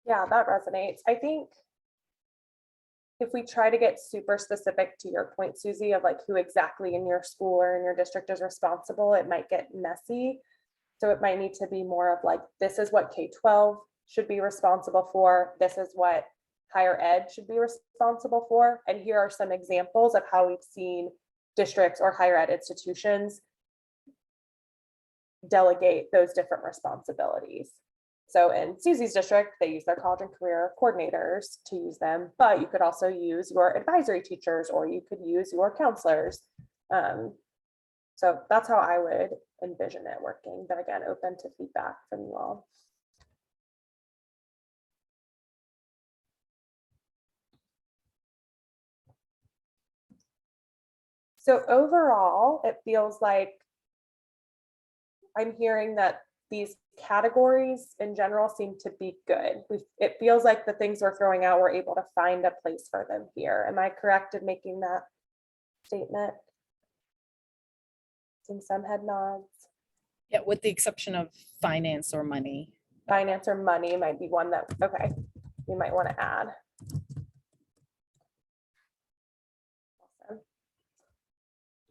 Yeah, that resonates. I think if we try to get super specific to your point, Susie, of like who exactly in your school or in your district is responsible, it might get messy. So it might need to be more of like, this is what K-12 should be responsible for. This is what higher ed should be responsible for. And here are some examples of how we've seen districts or higher ed institutions delegate those different responsibilities. So in Susie's district, they use their college and career coordinators to use them, but you could also use your advisory teachers, or you could use your counselors. So that's how I would envision it working, but again, open to feedback from you all. So overall, it feels like I'm hearing that these categories in general seem to be good. It feels like the things we're throwing out, we're able to find a place for them here. Am I correct in making that statement? Seeing some head nods. Yeah, with the exception of finance or money. Finance or money might be one that, okay, we might want to add.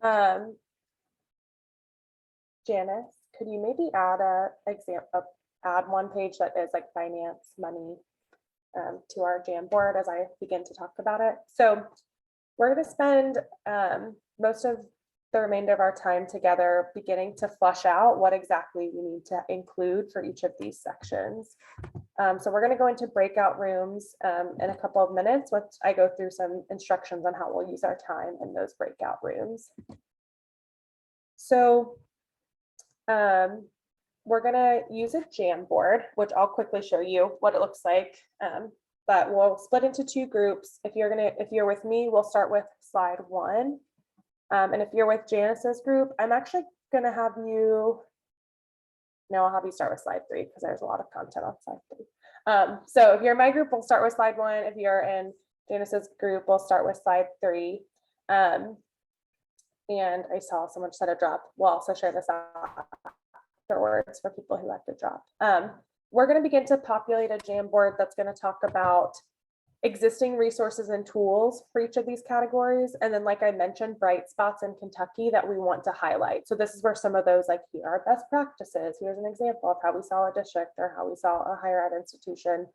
Awesome. Janice, could you maybe add add one page that is like finance, money to our Jamboard as I begin to talk about it? So we're going to spend most of the remainder of our time together beginning to flush out what exactly we need to include for each of these sections. So we're going to go into breakout rooms in a couple of minutes, which I go through some instructions on how we'll use our time in those breakout rooms. So we're going to use a Jamboard, which I'll quickly show you what it looks like. But we'll split into two groups. If you're with me, we'll start with slide 1. And if you're with Janice's group, I'm actually going to have you, no, I'll have you start with slide 3 because there's a lot of content on slide 3. So if you're in my group, we'll start with slide 1. If you're in Janice's group, we'll start with slide 3. And I saw someone said a drop. We'll also share this afterwards for people who have to drop. We're going to begin to populate a Jamboard that's going to talk about existing resources and tools for each of these categories. And then, like I mentioned, bright spots in Kentucky that we want to highlight. So this is where some of those, like, here are best practices. Here's an example of how we saw a district or how we saw a higher ed institution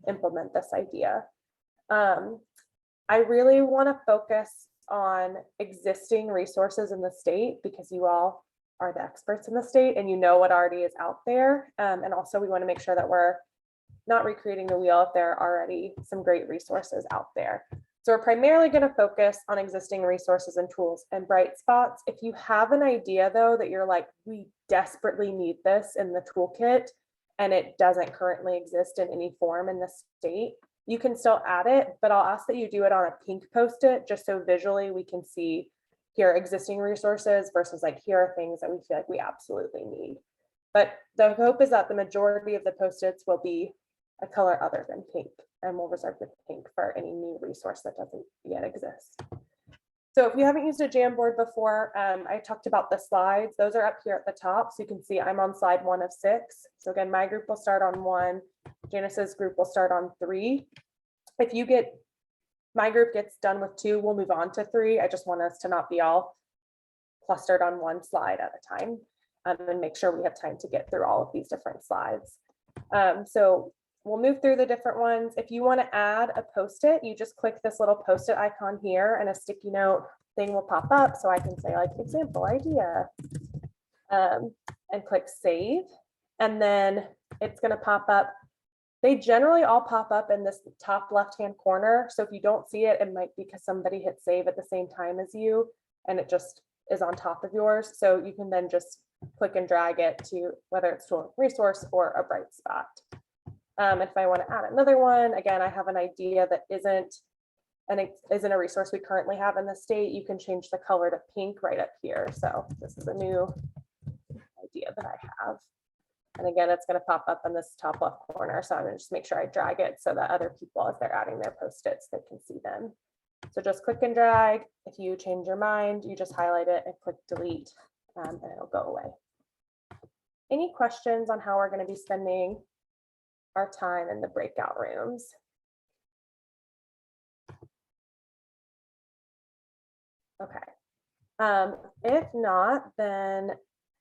implement this idea. I really want to focus on existing resources in the state because you all are the experts in the state and you know what already is out there. And also we want to make sure that we're not recreating the wheel if there are already some great resources out there. So we're primarily going to focus on existing resources and tools and bright spots. If you have an idea though, that you're like, we desperately need this in the toolkit and it doesn't currently exist in any form in the state, you can still add it, but I'll ask that you do it on a pink Post-it just so visually we can see here are existing resources versus like, here are things that we feel like we absolutely need. But the hope is that the majority of the Post-its will be a color other than pink, and we'll reserve the pink for any new resource that doesn't yet exist. So if you haven't used a Jamboard before, I talked about the slides. Those are up here at the top. So you can see I'm on slide 1 of 6. So again, my group will start on 1. Janice's group will start on 3. If my group gets done with 2, we'll move on to 3. I just want us to not be all clustered on one slide at a time, and make sure we have time to get through all of these different slides. So we'll move through the different ones. If you want to add a Post-it, you just click this little Post-it icon here and a sticky note thing will pop up. So I can say like example idea and click save. And then it's going to pop up. They generally all pop up in this top left-hand corner. So if you don't see it, it might be because somebody hit save at the same time as you and it just is on top of yours. So you can then just click and drag it to whether it's to a resource or a bright spot. If I want to add another one, again, I have an idea that isn't a resource we currently have in the state. You can change the color to pink right up here. So this is a new idea that I have. And again, it's going to pop up in this top left corner. So I'm going to just make sure I drag it so that other people, as they're adding their Post-its, they can see them. So just click and drag. If you change your mind, you just highlight it and click delete and it'll go away. Any questions on how we're going to be spending our time in the breakout rooms? Okay. If not, then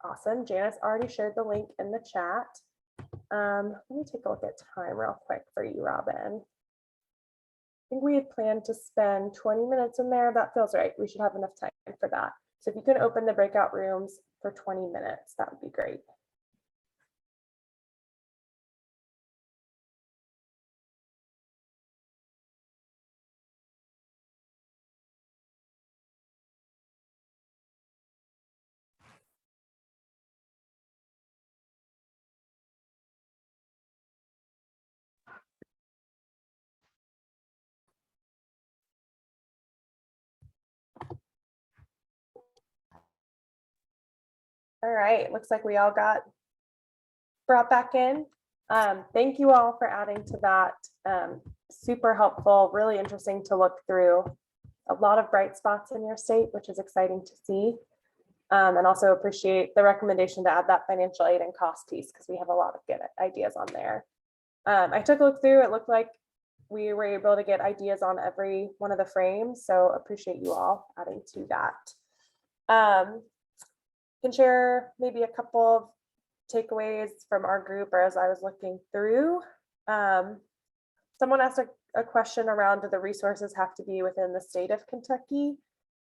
awesome. Janice already shared the link in the chat. Let me take a look at time real quick for you, Robin. I think we had planned to spend 20 minutes in there. That feels right. We should have enough time for that. So if you can open the breakout rooms for 20 minutes, that would be great. All right, looks like we all got brought back in. Thank you all for adding to that. Super helpful, really interesting to look through. A lot of bright spots in your state, which is exciting to see. And also appreciate the recommendation to add that financial aid and cost piece because we have a lot of good ideas on there. I took a look through, it looked like we were able to get ideas on every one of the frames. So appreciate you all adding to that. Can share maybe a couple of takeaways from our group or as I was looking through. Someone asked a question around, do the resources have to be within the state of Kentucky?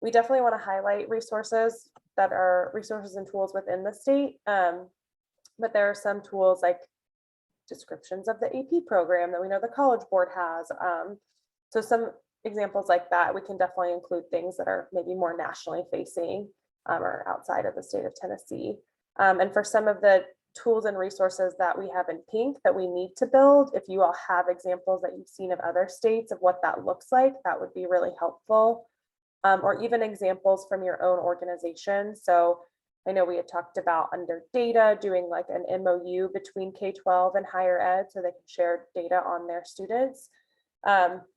We definitely want to highlight resources that are resources and tools within the state. But there are some tools like descriptions of the AP program that we know the College Board has. So some examples like that, we can definitely include things that are maybe more nationally facing or outside of the state of Tennessee. And for some of the tools and resources that we have in pink that we need to build, if you all have examples that you've seen of other states of what that looks like, that would be really helpful. Or even examples from your own organization. So I know we had talked about under data doing like an MOU between K-12 and higher ed so they can share data on their students.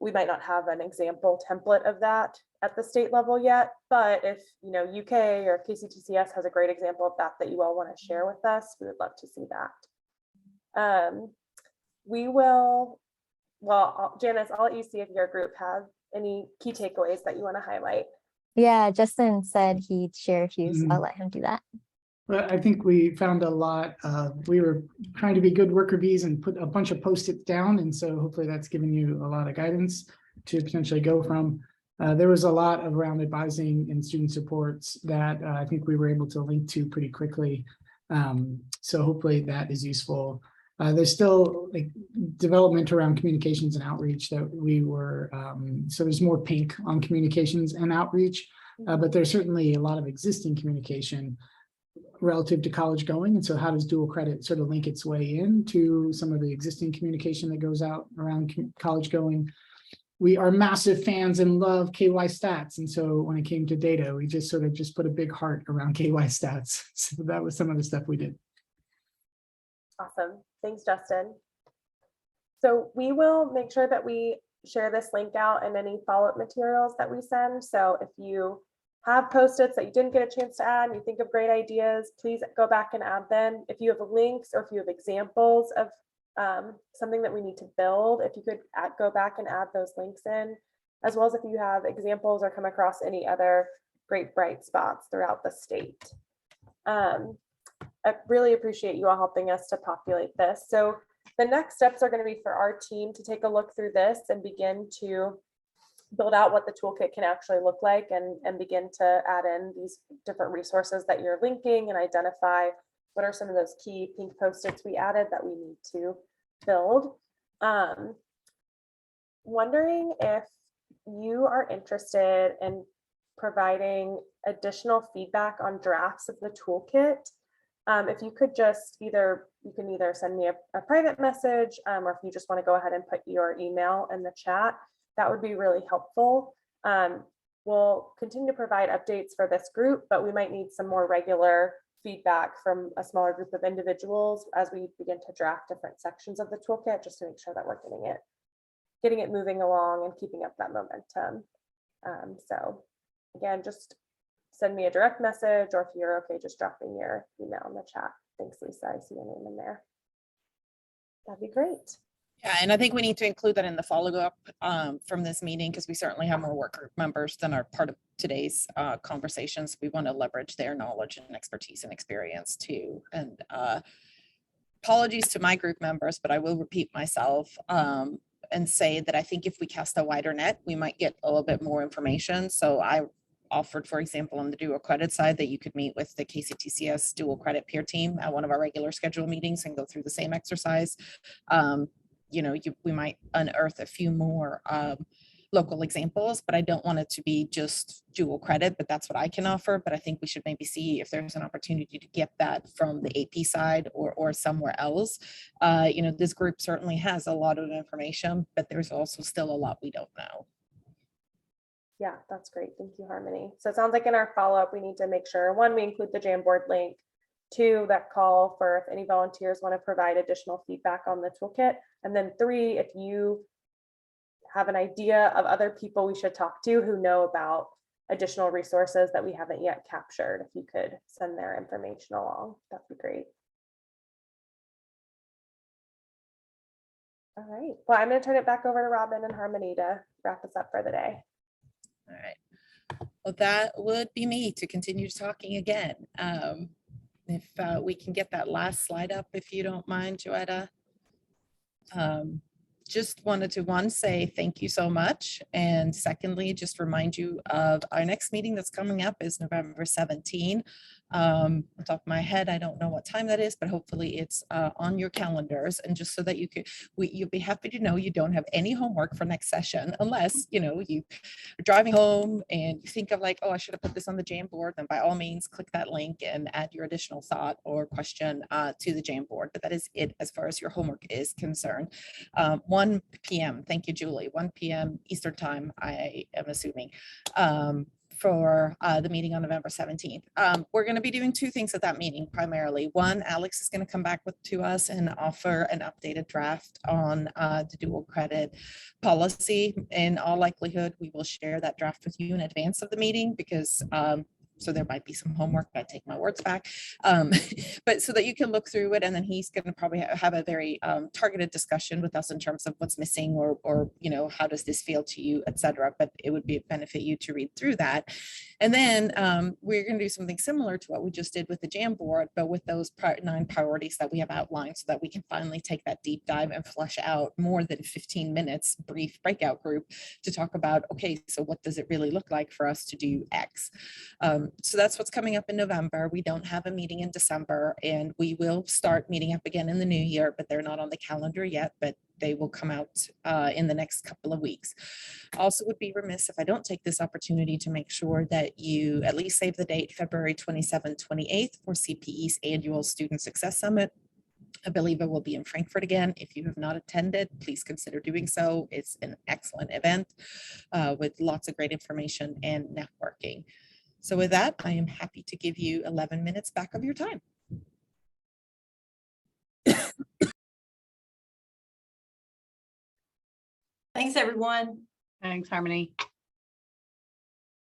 We might not have an example template of that at the state level yet, but if UK or KCTCS has a great example of that you all want to share with us, we would love to see that. We will, well, Janice, I'll let you see if your group has any key takeaways that you want to highlight. Yeah, Justin said he'd share a few, so I'll let him do that. Well, I think we found a lot. We were trying to be good worker bees and put a bunch of Post-its down. And so hopefully that's given you a lot of guidance to potentially go from. There was a lot around advising and student supports that I think we were able to link to pretty quickly. So hopefully that is useful. There's still like development around communications and outreach that we were, so there's more pink on communications and outreach, but there's certainly a lot of existing communication relative to college going. And so how does dual credit sort of link its way into some of the existing communication that goes out around college going? We are massive fans and love KY stats. And so when it came to data, we just sort of put a big heart around KY stats. So that was some of the stuff we did. Awesome. Thanks, Justin. So we will make sure that we share this link out in any follow-up materials that we send. So if you have Post-its that you didn't get a chance to add, and you think of great ideas, please go back and add them. If you have links or if you have examples of something that we need to build, if you could go back and add those links in, as well as if you have examples or come across any other great bright spots throughout the state. I really appreciate you all helping us to populate this. So the next steps are going to be for our team to take a look through this and begin to build out what the toolkit can actually look like and begin to add in these different resources that you're linking and identify what are some of those key pink Post-its we added that we need to build. Wondering if you are interested in providing additional feedback on drafts of the toolkit. If you could just you can either send me a private message or if you just want to go ahead and put your email in the chat, that would be really helpful. We'll continue to provide updates for this group, but we might need some more regular feedback from a smaller group of individuals as we begin to draft different sections of the toolkit, just to make sure that we're getting it moving along and keeping up that momentum. So again, just send me a direct message, or if you're okay, just dropping your email in the chat. Thanks, Lisa. I see your name in there. That'd be great. Yeah, and I think we need to include that in the follow-up from this meeting, because we certainly have more work group members than are part of today's conversations. We want to leverage their knowledge and expertise and experience too. And apologies to my group members, but I will repeat myself and say that I think if we cast a wider net, we might get a little bit more information. So I offered, for example, on the dual credit side, that you could meet with the KCTCS dual credit peer team at one of our regular scheduled meetings and go through the same exercise. We might unearth a few more local examples, but I don't want it to be just dual credit, but that's what I can offer. But I think we should maybe see if there's an opportunity to get that from the AP side or somewhere else. This group certainly has a lot of information, but there's also still a lot we don't know. Yeah, that's great. Thank you, Harmony. So it sounds like in our follow-up, we need to make sure, one, we include the Jamboard link. 2, that call for if any volunteers want to provide additional feedback on the toolkit. And then 3, if you have an idea of other people we should talk to who know about additional resources that we haven't yet captured, if you could send their information along, that'd be great. All right, well, I'm going to turn it back over to Robin and Harmony to wrap us up for the day. All right. Well, that would be me to continue talking again. If we can get that last slide up, if you don't mind, Joetta. Just wanted to say thank you so much. And secondly, just remind you of our next meeting that's coming up is November 17. On top of my head, I don't know what time that is, but hopefully it's on your calendars. And just so that you could, you'll be happy to know you don't have any homework for next session, unless, you know, you are driving home and you think of like, oh, I should have put this on the Jamboard. Then by all means, click that link and add your additional thought or question to the Jamboard. But that is it as far as your homework is concerned. 1 p.m. Thank you, Julie. 1 p.m. Eastern time, I am assuming, for the meeting on November 17th. We're going to be doing 2 things at that meeting primarily. One, Alex is going to come back to us and offer an updated draft on the dual credit policy. In all likelihood, we will share that draft with you in advance of the meeting because so there might be some homework. I take my words back, but so that you can look through it, and then he's going to probably have a very targeted discussion with us in terms of what's missing, or you know, how does this feel to you, etc. But it would be benefit you to read through that, and then we're going to do something similar to what we just did with the Jamboard, but with those 9 priorities that we have outlined, so that we can finally take that deep dive and flesh out more than 15 minutes brief breakout group to talk about, okay, so what does it really look like for us to do X? So that's what's coming up in November. We don't have a meeting in December, and we will start meeting up again in the new year, but they're not on the calendar yet, but they will come out in the next couple of weeks. Also would be remiss if I don't take this opportunity to make sure that you at least save the date February 27th, 28th for CPE's annual Student Success Summit. I believe it will be in Frankfurt again. If you have not attended, please consider doing so. It's an excellent event with lots of great information and networking. So with that, I am happy to give you 11 minutes back of your time. Thanks, everyone. Thanks, Harmony.